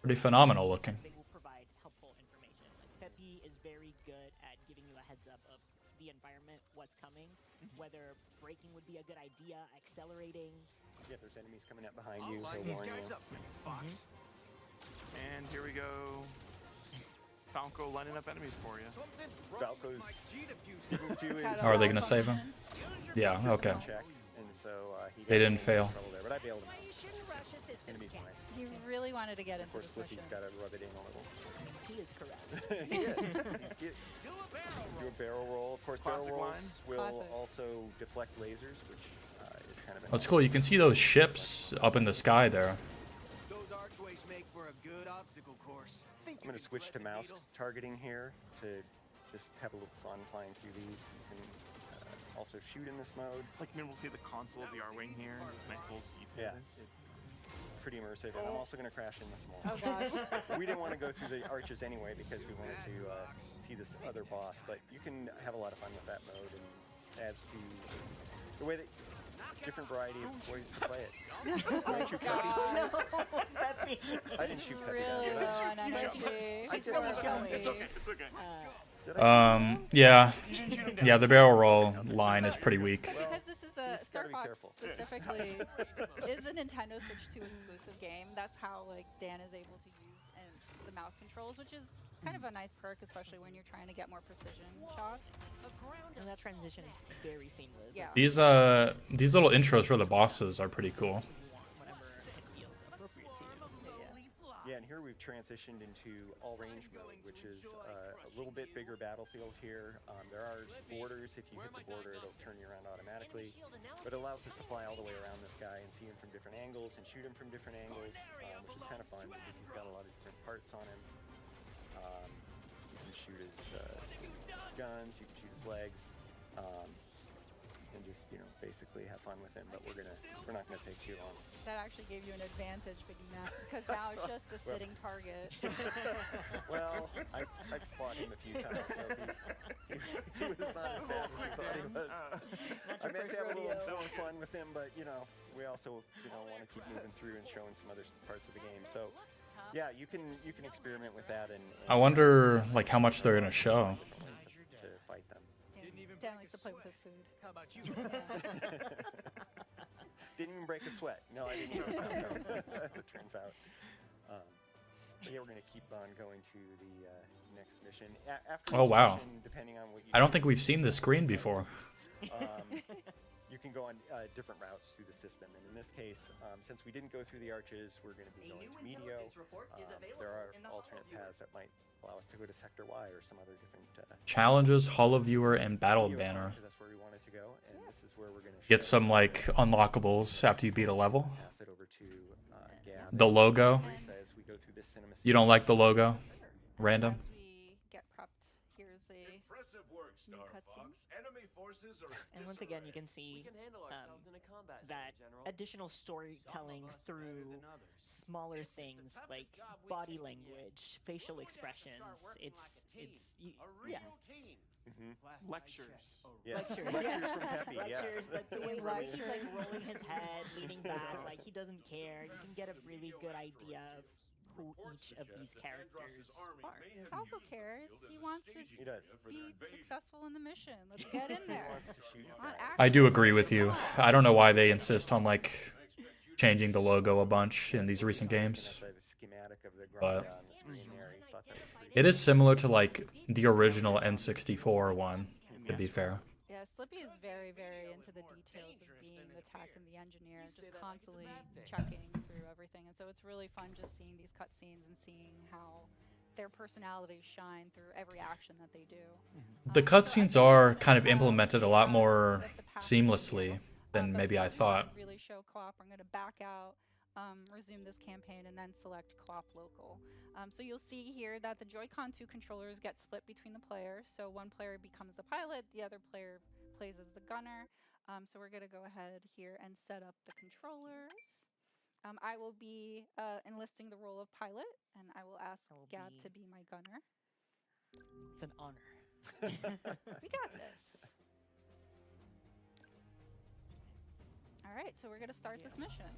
Pretty phenomenal looking. They will provide helpful information. Like Peppy is very good at giving you a heads up of the environment, what's coming, whether braking would be a good idea, accelerating. Yeah, there's enemies coming up behind you. He'll warn you. Up for you, Fox. And here we go. Falco lining up enemies for you. Falco's didn't do his. Are they gonna save him? Yeah. Okay. Check, and so They didn't fail. There, but I bailed him out. Enemies fine. He really wanted to get Of into course, this Slippy's mission. got to rub it in a little. He is correct. He is. Do a barrel roll. Of course, Classic barrel rolls line. will Classic. also deflect lasers, which is kind of. That's cool. You can see those ships up in the sky there. Those archways make for a good obstacle course. I'm going to switch to mouse targeting here to just have a little fun flying through these. You can also shoot in this mode. Like, maybe we'll see the console of the R-Wing here. This nice little detail. Yeah. It's pretty immersive, and I'm also going to crash in this mall. Oh gosh. We didn't want to go through the arches anyway because we wanted to see this other boss, but you can have a lot of fun with that mode and adds to the way that different variety of ways to play it. I didn't shoot Peppy. I didn't shoot Peppy. Really down, did I? low on energy. I did. It's okay. It's okay. Yeah, the barrel roll line is pretty weak. Because this is a Just Star gotta be Fox careful. specifically is a Nintendo Switch 2 exclusive game. That's how like Dan is able to use the mouse controls, which is kind of a nice perk, especially when you're trying to get more precision shots. And that transition is very seamless. Yeah. These little intros for the bosses are pretty cool. Whenever it feels appropriate to you. Yeah, and here we've transitioned into all-range mode, which is a little bit bigger battlefield here. There are borders. If you hit the border, it'll turn you around automatically. But it allows us to fly all the way around this guy and see him from different angles and shoot him from different angles, which is kind of fun because he's got a lot of different parts on him. You can shoot his guns, you can shoot his legs, and just basically have fun with him. But we're not gonna take too long. That actually gave you an advantage, Biggie Mac, because now it's just a sitting target. Well, I've fought him a few times, so he was not as bad as he thought he was. I meant to have a little fun with him, but we also want to keep moving through and showing some other parts of the game. So yeah, you can experiment with that and I wonder like how much they're gonna show. to fight them. Dan likes to play with his food. How about you? Didn't even break a sweat. No, I didn't even as it turns out. But yeah, we're going to keep on going to the next mission. After Oh this wow. mission, depending on what you I don't think we've seen this screen before. you can go on different routes through the system. And in this case, since we didn't go through the arches, we're going to be going to Medio. There are alternate paths that might allow us to go to Sector Y or some other different Challenges, Holoviewer, and Battle Medio is Banner. That's where we wanted to go, and this is where we're going to Get some like unlockables after you beat a level. pass it over to Gab. The logo. Says we go through this cinema You don't like the logo? Random. As we get prepped, here's a Impressive work, new Star cutscene. Fox. Enemy forces are And once again, you can see that additional storytelling through smaller things like body language, facial expressions. It's yeah. Lectures. Yes. Lectures, Lectures from Peppy, yes. Lectures, like the way he's like rolling his head, leaning back, like he doesn't care. You can get a really good idea of who each of these characters are. Falco cares. He wants to He does. be successful in the mission. Let's get in there. I do agree with you. I don't know why they insist on like changing the logo a bunch in these recent games. But it is similar to like the original N64 one, to be fair. Yeah, Slippy is very, very into the details of being the tech and the engineer, just constantly checking through everything. And so it's really fun just seeing these cutscenes and seeing how their personalities shine through every action that they do. The cutscenes are kind of implemented a lot more seamlessly than maybe I thought. Really show co-op. I'm going to back out, resume this campaign, and then select co-op local. So you'll see here that the Joy-Con 2 controllers get split between the players. So one player becomes the pilot, the other player plays as the gunner. So we're going to go ahead here and set up the controllers. I will be enlisting the role of pilot, and I will ask Gab to be my gunner. It's an honor. We got this. All right, so we're going to start this mission.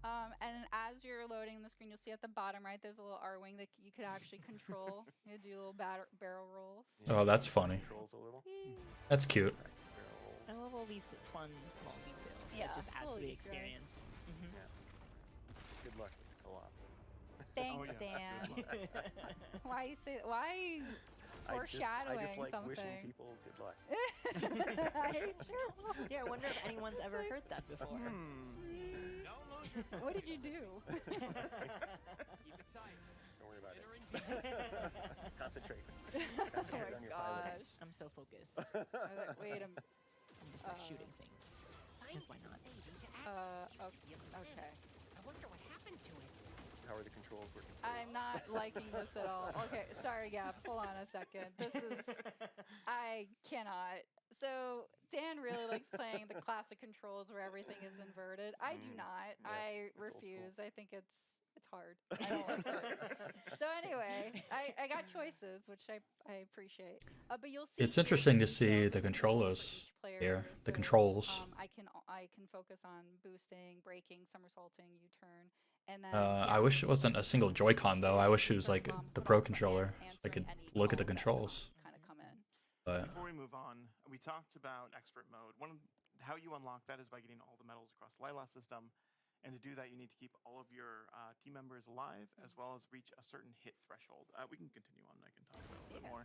And as you're loading the screen, you'll see at the bottom right, there's a little R wing that you could actually control. You do little barrel rolls. Oh, that's funny. That's cute. I love all these fun small details. Yeah, That just adds to the Easter eggs. experience. Yeah. Good luck with the co-op. Thanks, Dan. Why you say? Why foreshadowing I just like something? wishing people good luck. Yeah, I wonder if anyone's ever heard that before. What did you do? Keep it tight. Don't worry about it. Concentrate. Concentrate on your pilot. I'm so focused. Wait a minute. I'm just like shooting things. Just why not? Okay. I wonder what happened to it. How are the controls working? I'm not liking this at all. Okay, sorry, Gab. Hold on a second. I cannot. So Dan really likes playing the classic controls where everything is inverted. I do not. Yeah, I refuse. I think it's hard. I don't like it. So anyway, I got choices, which I appreciate. But you'll see. It's interesting to see the controllers here. The controls. I can focus on boosting, braking, somersaulting, U-turn, and then. I wish it wasn't a single Joy-Con though. I wish it was like the Pro controller, so I could look at the controls. Kind of come in. But before we move on, we talked about expert mode. How you unlock that is by getting all the medals across the Lila system. And to do that, you need to keep all of your team members alive, as well as reach a certain hit threshold. We can continue on. I can talk about it a bit more.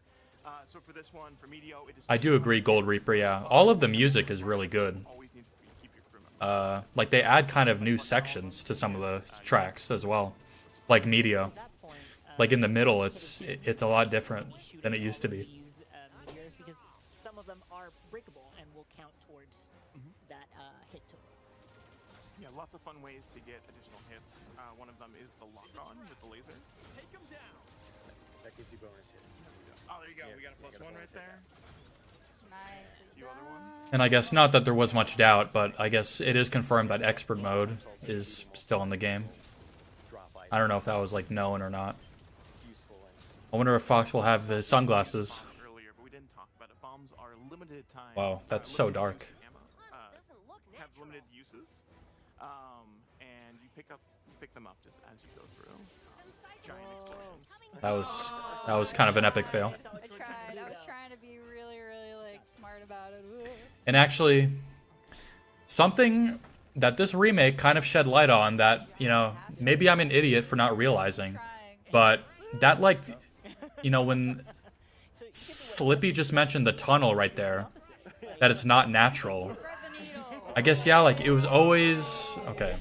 So for this one, for Medio, it is. I do agree, Gold Reaper. Yeah, all of the music is really good. Always need to keep your crew members. Like they add kind of new sections to some of the tracks as well, like Medio. Like in the middle, it's a lot different than it used to be. Because some of them are breakable and will count towards that hit total. Yeah, lots of fun ways to get additional hits. One of them is the lock-on with the laser. Take him down. That gives you bonus hits. Oh, there you go. We got a +1 right there. Nice. A few other ones. And I guess not that there was much doubt, but I guess it is confirmed that expert mode is still in the game. I don't know if that was like known or not. I wonder if Fox will have the sunglasses. Earlier, but we didn't talk about it. Bombs are limited time. Wow, that's so dark. Have limited uses, and you pick them up just as you go through. Giant explosions. That was kind of an epic fail. I tried. I was trying to be really, really like smart about it. Ooh. And actually, something that this remake kind of shed light on that, maybe I'm an idiot for not realizing, but that like, when Slippy just mentioned the tunnel right there, that it's not natural. I guess, yeah, like it was always, okay.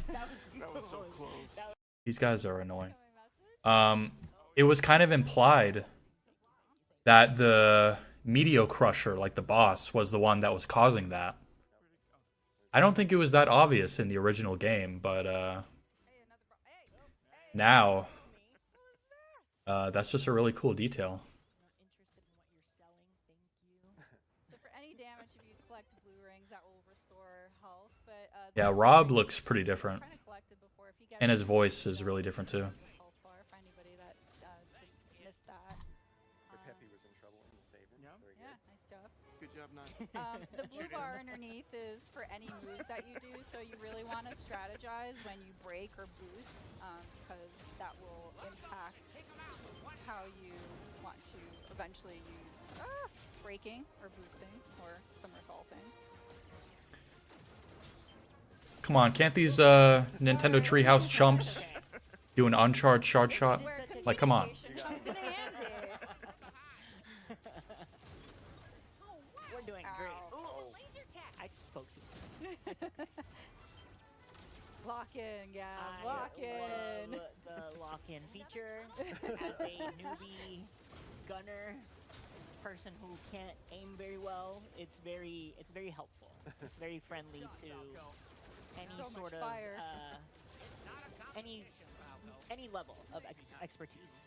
These guys are annoying. It was kind of implied that the Meteor Crusher, like the boss, was the one that was causing that. I don't think it was that obvious in the original game, but now that's just a really cool detail. So for any damage, if you collect blue rings, that will restore health. But Yeah, Rob looks pretty different, and his voice is really different too. For anybody that missed that. Peppy was in trouble and you saved him. Very Yeah, nice job. Good job, Nut. The blue bar underneath is for any moves that you do, so you really want to strategize when you break or boost, because that will impact how you want to eventually use breaking or boosting or somersaulting. Come on, can't these Nintendo Treehouse chumps do an uncharged shard shot? Like, come on. We're doing great. I spoke to Lock in, Gab. Lock in. Love the lock-in feature. As a newbie gunner, person who can't aim very well, it's very helpful. It's very friendly to any sort of any level of expertise.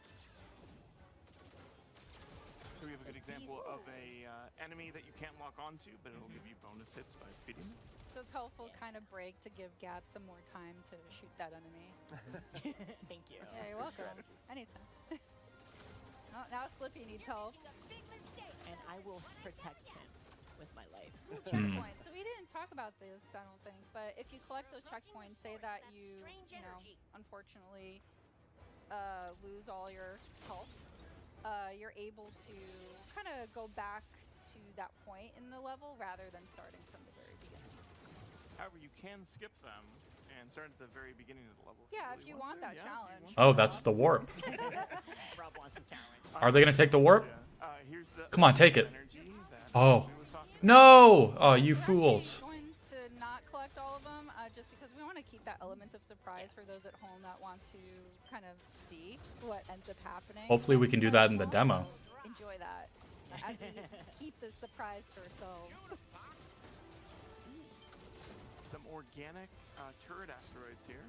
So we have a good example of a enemy that you can't lock onto, but it'll give you bonus hits by beating them. So it's helpful kind of break to give Gab some more time to shoot that enemy. Thank you. Yeah, you're welcome. Anytime. Now Slippy needs help. And I will protect him with my life. Checkpoints. So we didn't talk about this, I don't think. But if you collect those checkpoints, say that you know, unfortunately, lose all your health, you're able to kind of go back to that point in the level rather than starting from the very beginning. However, you can skip them and start at the very beginning of the level. Yeah, if you want that challenge. Oh, that's the warp. Rob wants the challenge. Are they gonna take the warp? Here's the Come on, take it. Oh. No! Oh, you fools. We're going to not collect all of them just because we want to keep that element of surprise for those at home that want to kind of see what ends up happening. Hopefully we can do that in the demo. Enjoy that as we keep the surprise to ourselves. Some organic turret asteroids here.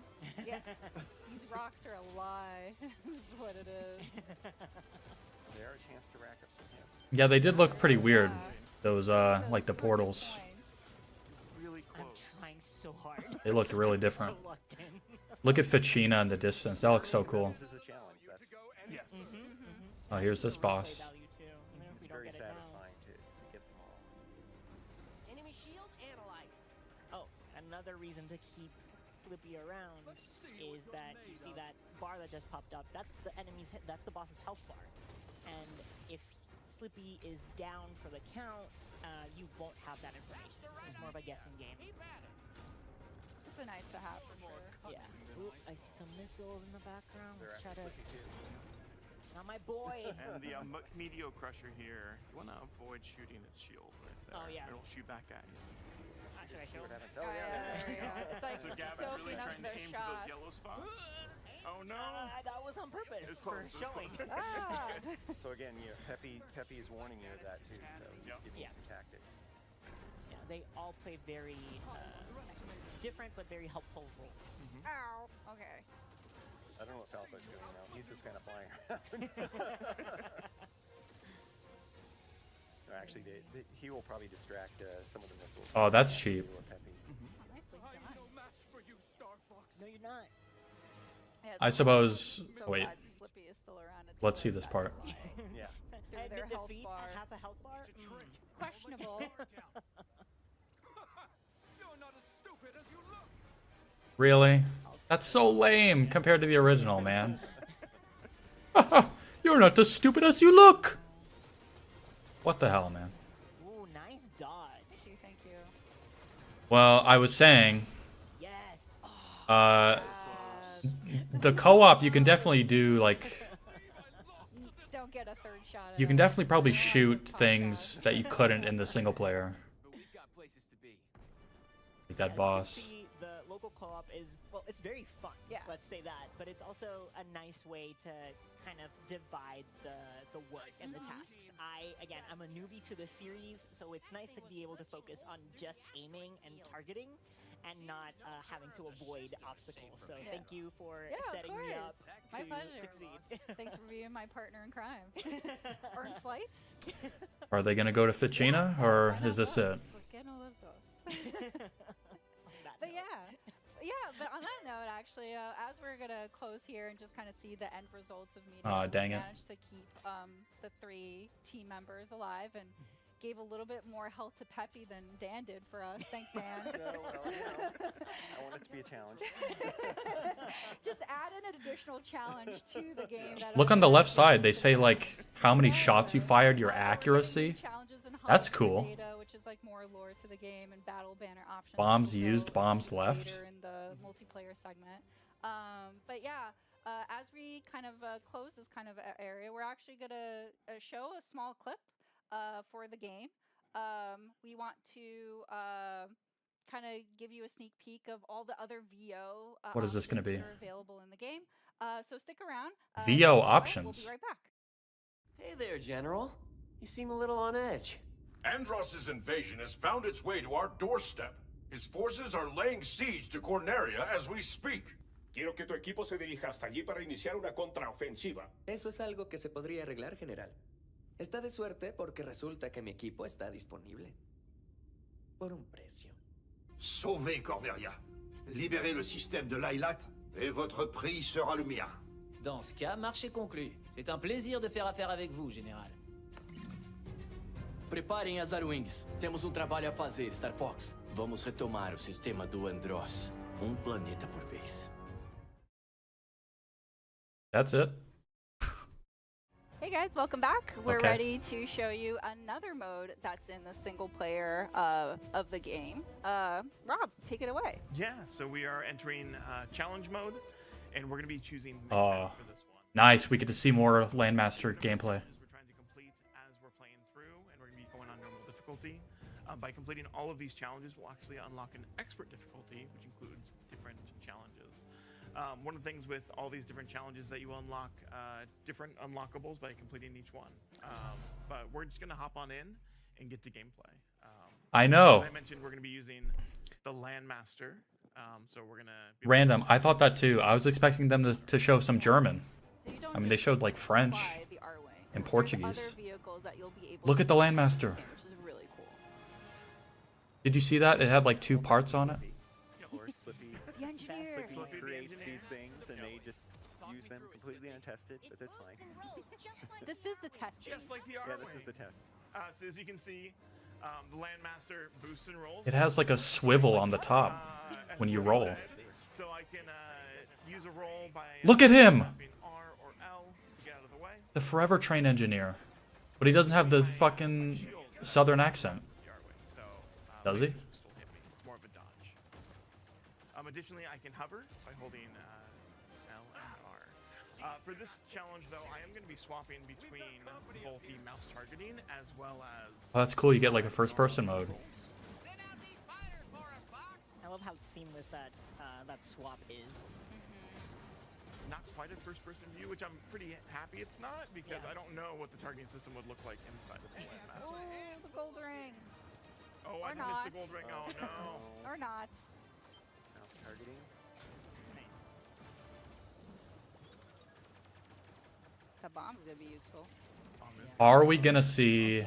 Yeah, these rocks are a lie. Is what it is. They are a chance to rack up some hits. Yeah, they did look pretty weird. Those like the portals. Really close. I'm trying so hard. They looked really different. So locked in. Look at Ficina in the distance. That looks so cool. This is a challenge. That's yes. Oh, here's this boss. It's very satisfying to get them all. Enemy shield analyzed. Oh, another reason to keep Slippy around is that you see that bar that just popped up. That's the enemy's hit. That's the boss's health bar. And if Slippy is down for the count, you won't have that information. So it's more of a guessing game. It's a nice to have for sure. Yeah. Ooh, I see some missiles in the background. They're Let's try to. actually too. Not my boy. And the Meteor Crusher here. You want to avoid shooting its shield right there. Oh, yeah. It'll shoot back at you. Should I show? Oh, yeah. It's like So Gavin's really soaking up trying to their aim for those shots. yellow spots. Oh no! That was on purpose It's for close, it's showing. close. So again, you know, Peppy is warning you of that too. So he's giving you Yeah. some tactics. Yeah, they all play very different but very helpful roles. Ow. Okay. I don't know what Falco's doing now. He's just kind of flying around. No, actually, he will probably distract some of the missiles. Oh, that's cheap. No, you're not. Yeah, I suppose. so Wait. glad Slippy is still around to Let's tell see us this that. part. Yeah. Through And their the health defeat bar. at half a health bar? Questionable. You're not as stupid as you look. Really? That's so lame compared to the original, man. You're not as stupid as you look. What the hell, man? Ooh, nice dodge. Thank you. Well, I was saying. Yes. The co-op you can definitely do like. Don't get a third shot. You can definitely probably shoot things that you couldn't in the single player. But we've got places to be. Like that boss. See, the local co-op is, well, it's very fun. Yeah. Let's say that. But it's also a nice way to kind of divide the work and the tasks. I'm a newbie to the series, so it's nice to be able to focus on just aiming and targeting and not having to avoid obstacles. So thank you for setting me up My to pleasure. succeed. Thanks for being my partner in crime. Or in flight. Are they gonna go to Ficina or is this it? But but on that note, actually, as we're gonna close here and just kind of see the end results of meeting, Aw, dang we it. managed to keep the 3 team members alive and gave a little bit more health to Peppy than Dan did for us. Thanks, Dan. No, well, you know, I want it to be a challenge. Just add an additional challenge to the game. That Look on the left side. They say like how many shots you fired, your accuracy. That's cool. Data, which is like more lore to the game and battle banner options. Bombs also used, bombs left. later in the multiplayer segment. But yeah, as we kind of close this kind of area, we're actually gonna show a small clip for the game. We want to kind of give you a sneak peek of all the other VO What is this gonna be? that are available in the game. So stick around. VO We'll options. be right back. Hey there, General. You seem a little on edge. Andross's invasion has found its way to our doorstep. His forces are laying siege to Corneria as we speak. Quiero que tu equipo se dirija hasta allí para iniciar una contraofensiva. Eso es algo que se podría arreglar, General. Está de suerte porque resulta que mi equipo está disponible. Por un precio. Sauvez Corneria. Libérez le système de Lylat et votre prix sera le mien. Dans ce cas, marché conclu. C'est un plaisir de faire affaire avec vous, Général. Preparem as Arwings. Temos trabalho a fazer, Star Fox. Vamos retomar o sistema do Andross. Planeta por vez. That's it. Hey guys, welcome back. We're ready to show you another mode that's in the single player of the game. Rob, take it away. Yeah, so we are entering challenge mode, and we're going to be choosing for this one. Nice, we get to see more Landmaster gameplay. We're trying to complete as we're playing through, and we're going to be going on normal difficulty. By completing all of these challenges, we'll actually unlock an expert difficulty, which includes different challenges. One of the things with all these different challenges that you unlock different unlockables by completing each one. But we're just going to hop on in and get to gameplay. I know. As I mentioned, we're going to be using the Landmaster. So we're going to... Random. I thought that too. I was expecting them to show some German. I mean, they showed like French and Portuguese. Look at the Landmaster. Did you see that? It had like 2 parts on it. Or Slippy. Slippy creates these things, and they just use them completely untested, but that's fine. This is the test. Just like the Yeah, this is the test. So as you can see, the Landmaster boosts and rolls. It has like a swivel on the top when you roll. So I can use a roll by Look at him! R or L to get out of the way. The Forever Train engineer. But he doesn't have the fucking southern accent. Does he? It's more of a dodge. Additionally, I can hover by holding L and R. For this challenge, though, I am going to be swapping between both the mouse targeting as well as... Oh, that's cool. You get like a first-person mode. I love how seamless that swap is. Not quite a first-person view, which I'm pretty happy it's not, because I don't know what the targeting system would look like inside of the Landmaster. Oh, it's a gold ring. Oh, I missed the gold ring. Oh, no. Or not. Mouse targeting. Nice. The bomb's gonna be useful. Are we gonna see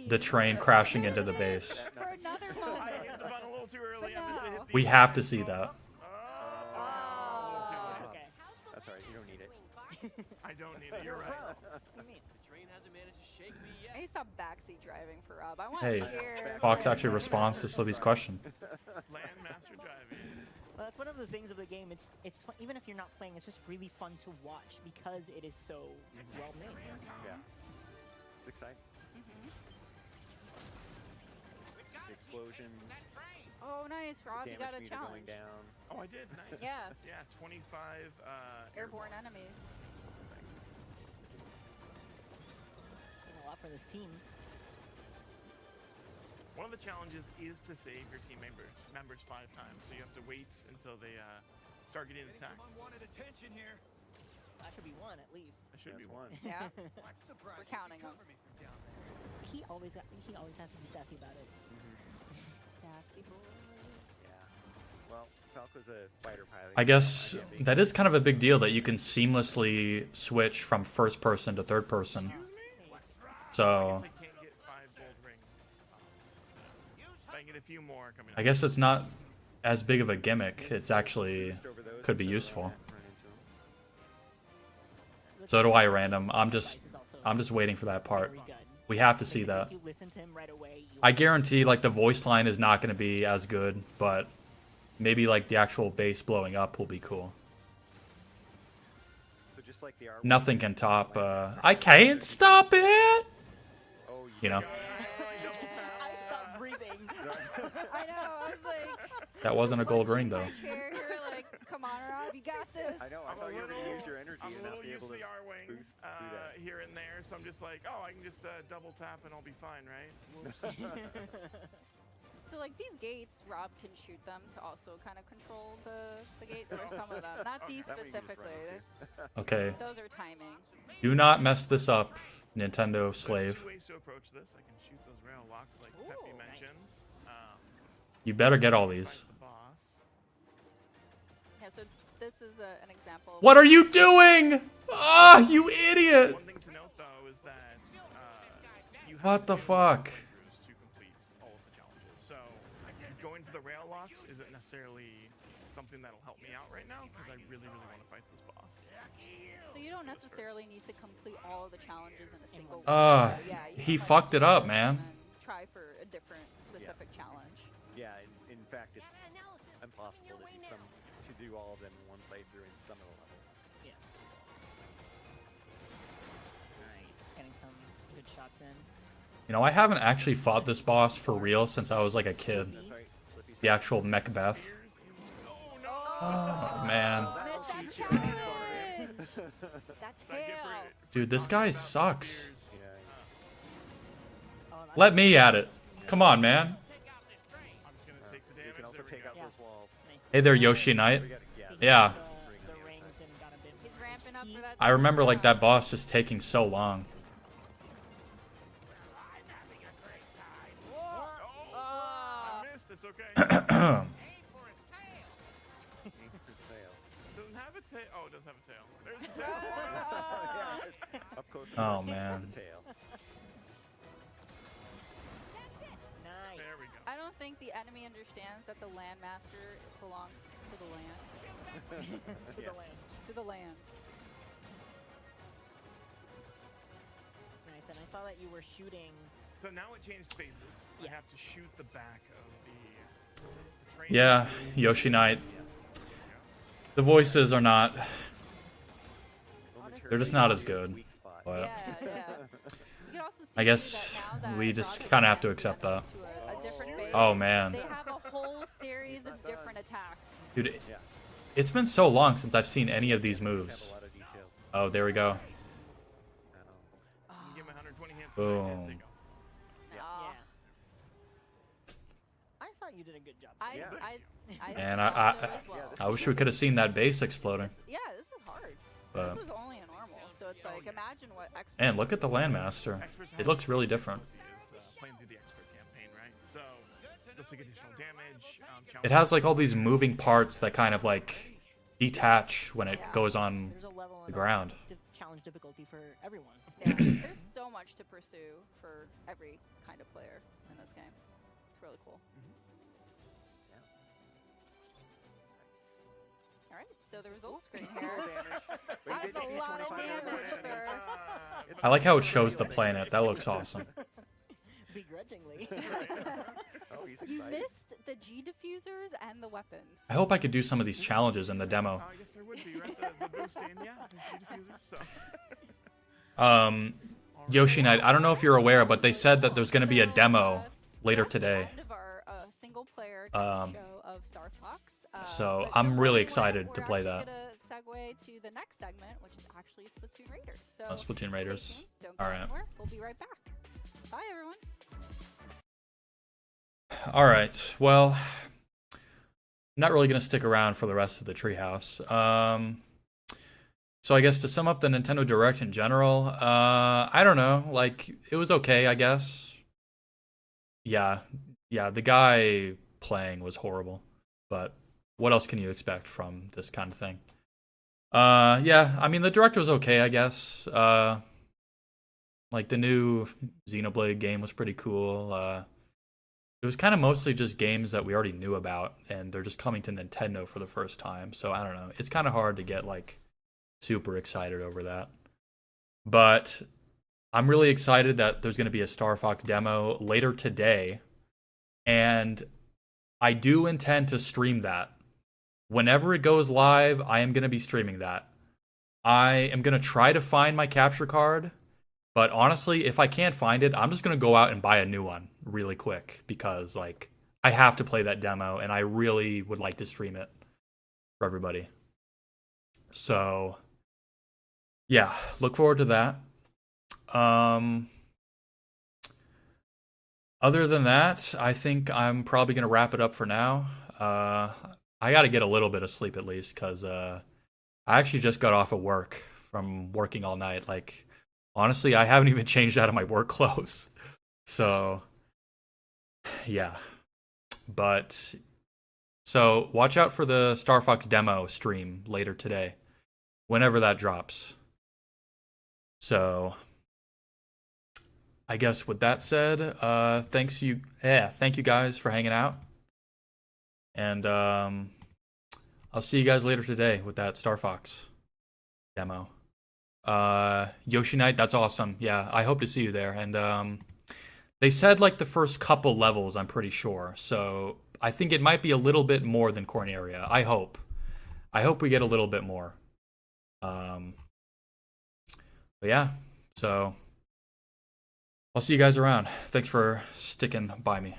the train crashing into the base? For another moment. I hit the button a little too early. I meant to hit the... We have to see that. Okay. That's alright, you don't need it. I don't need it, you're right. What do you mean? I used to stop backseat driving for Rob. I want Hey, to hear. Fox actually responds to Slippy's question. Landmaster driving. Well, that's one of the things of the game. It's fun, even if you're not playing, it's just really fun to watch because it is so well made. Yeah. It's exciting. The explosions. Oh, nice, Rob. You got a Damage meter challenge. going down. Oh, I did. Nice. Yeah. Yeah, 25 Airborne enemies. A lot for this team. One of the challenges is to save your team members 5 times, so you have to wait until they start getting attacked. Unwanted attention here. That should be 1 at least. That should be 1. Yeah. What's surprised? We're counting them. He always has to be sassy about it. Sassy boy. Yeah. Well, Falco's a fighter pilot. I guess that is kind of a big deal that you can seamlessly switch from first person to third person. So I can't get 5 gold rings. I can get a few more coming I guess it's not as big of a gimmick. It's actually could be useful. So do I, Random. I'm just waiting for that part. We have to see that. I guarantee like the voice line is not going to be as good, but maybe like the actual bass blowing up will be cool. So just like the Nothing can top I can't stop it. You know. I stopped breathing. I know. I was like. That wasn't a gold ring though. Chair here, like, come on, Rob, you got this. I know. I thought you were going to use your energy I'm and a not little be used able to to the R-Wing boost through that. here and there, so I'm just like, oh, I can just double tap and I'll be fine, right? So like these gates, Rob can shoot them to also kind of control the gates. Or some of them, not these specifically. Okay. Those are timing. Do not mess this up, Nintendo slave. There's 2 ways to approach this. I can shoot those rail locks like Peppy mentioned. You better get all these. The boss. Yeah. So this is an example. What are you doing? Ah, you idiot! One thing to note though is that you have What the fuck? to complete all of the challenges. So going for the rail locks isn't necessarily something that'll help me out right now because I really want to fight this boss. So you don't necessarily need to complete all of the challenges in a single. Ah, Yeah, he fucked it up, man. Try for a different specific challenge. Yeah, in fact, it's impossible to do all of them in one playthrough in some of the levels. Yeah. Nice, getting some good shots in. You know, I haven't actually fought this boss for real since I was like a kid. The actual Macbeth. Oh man. Dude, this guy sucks. Let me at it. Come on, man. Hey there, Yoshi Knight. Yeah. I remember like that boss just taking so long. Oh man. I don't think the enemy understands that the landmaster belongs to the land. To the land. To the land. Nice, and I saw that you were shooting. So now it changed phases. I have to shoot the back of the train. Yeah, Yoshi Knight. The voices are not. They're just not as good. But I guess we just kind of have to accept that. Oh man. They have a whole series of different attacks. Dude, it's been so long since I've seen any of these moves. Oh, there we go. Boom. I thought you did a good job. And I wish we could have seen that base exploding. Yeah, this was hard. But, this was only a normal, so it's like imagine what. and look at the Landmaster. It looks really different. Playing through the expert campaign, right? So you'll take additional damage. It has like all these moving parts that kind of like detach when it goes on the ground. Challenge difficulty for everyone. Yeah, there's so much to pursue for every kind of player in this game. It's really cool. Alright, so the results screen here. That's a lot of damage, sir. I like how it shows the planet. That looks awesome. Begrudgingly. Oh, he's You excited. missed the G diffusers and the weapons. I hope I could do some of these challenges in the demo. I guess there would be, right? The boost and the diffusers, so. Yoshi Knight, I don't know if you're aware, but they said that there's going to be a demo later today. Of our single player Um, show of Star Fox. So I'm really excited to play that. We're actually gonna segue to the next segment, which is actually Splatoon Raiders. So Splatoon Raiders. stay tuned. Don't go All right. anywhere. We'll be right back. Bye, everyone. All right. Well, I'm not really going to stick around for the rest of the Treehouse. So I guess to sum up the Nintendo Direct in general, I don't know. Like, it was okay, I guess. Yeah, the guy playing was horrible. But what else can you expect from this kind of thing? Yeah, I mean, the Direct was okay, I guess. Like, the new Xenoblade game was pretty cool. It was kind of mostly just games that we already knew about, and they're just coming to Nintendo for the first time. So, I don't know. It's kind of hard to get, like, super excited over that. But I'm really excited that there's going to be a Star Fox demo later today. And I do intend to stream that. Whenever it goes live, I am going to be streaming that. I am going to try to find my capture card. But honestly, if I can't find it, I'm just going to go out and buy a new one really quick. Because, like, I have to play that demo. And I really would like to stream it for everybody. So, yeah, look forward to that. Other than that, I think I'm probably going to wrap it up for now. I got to get a little bit of sleep at least, because I actually just got off of work from working all night. Like, honestly, I haven't even changed out of my work clothes. So, yeah. But, so watch out for the Star Fox demo stream later today, whenever that drops. So, I guess with that said, thank you guys for hanging out. And I'll see you guys later today with that Star Fox demo. Yoshi Night, that's awesome. Yeah, I hope to see you there. And they said like the first couple levels, I'm pretty sure. So I think it might be a little bit more than Corneria. I hope we get a little bit more. But yeah, so I'll see you guys around. Thanks for sticking by me.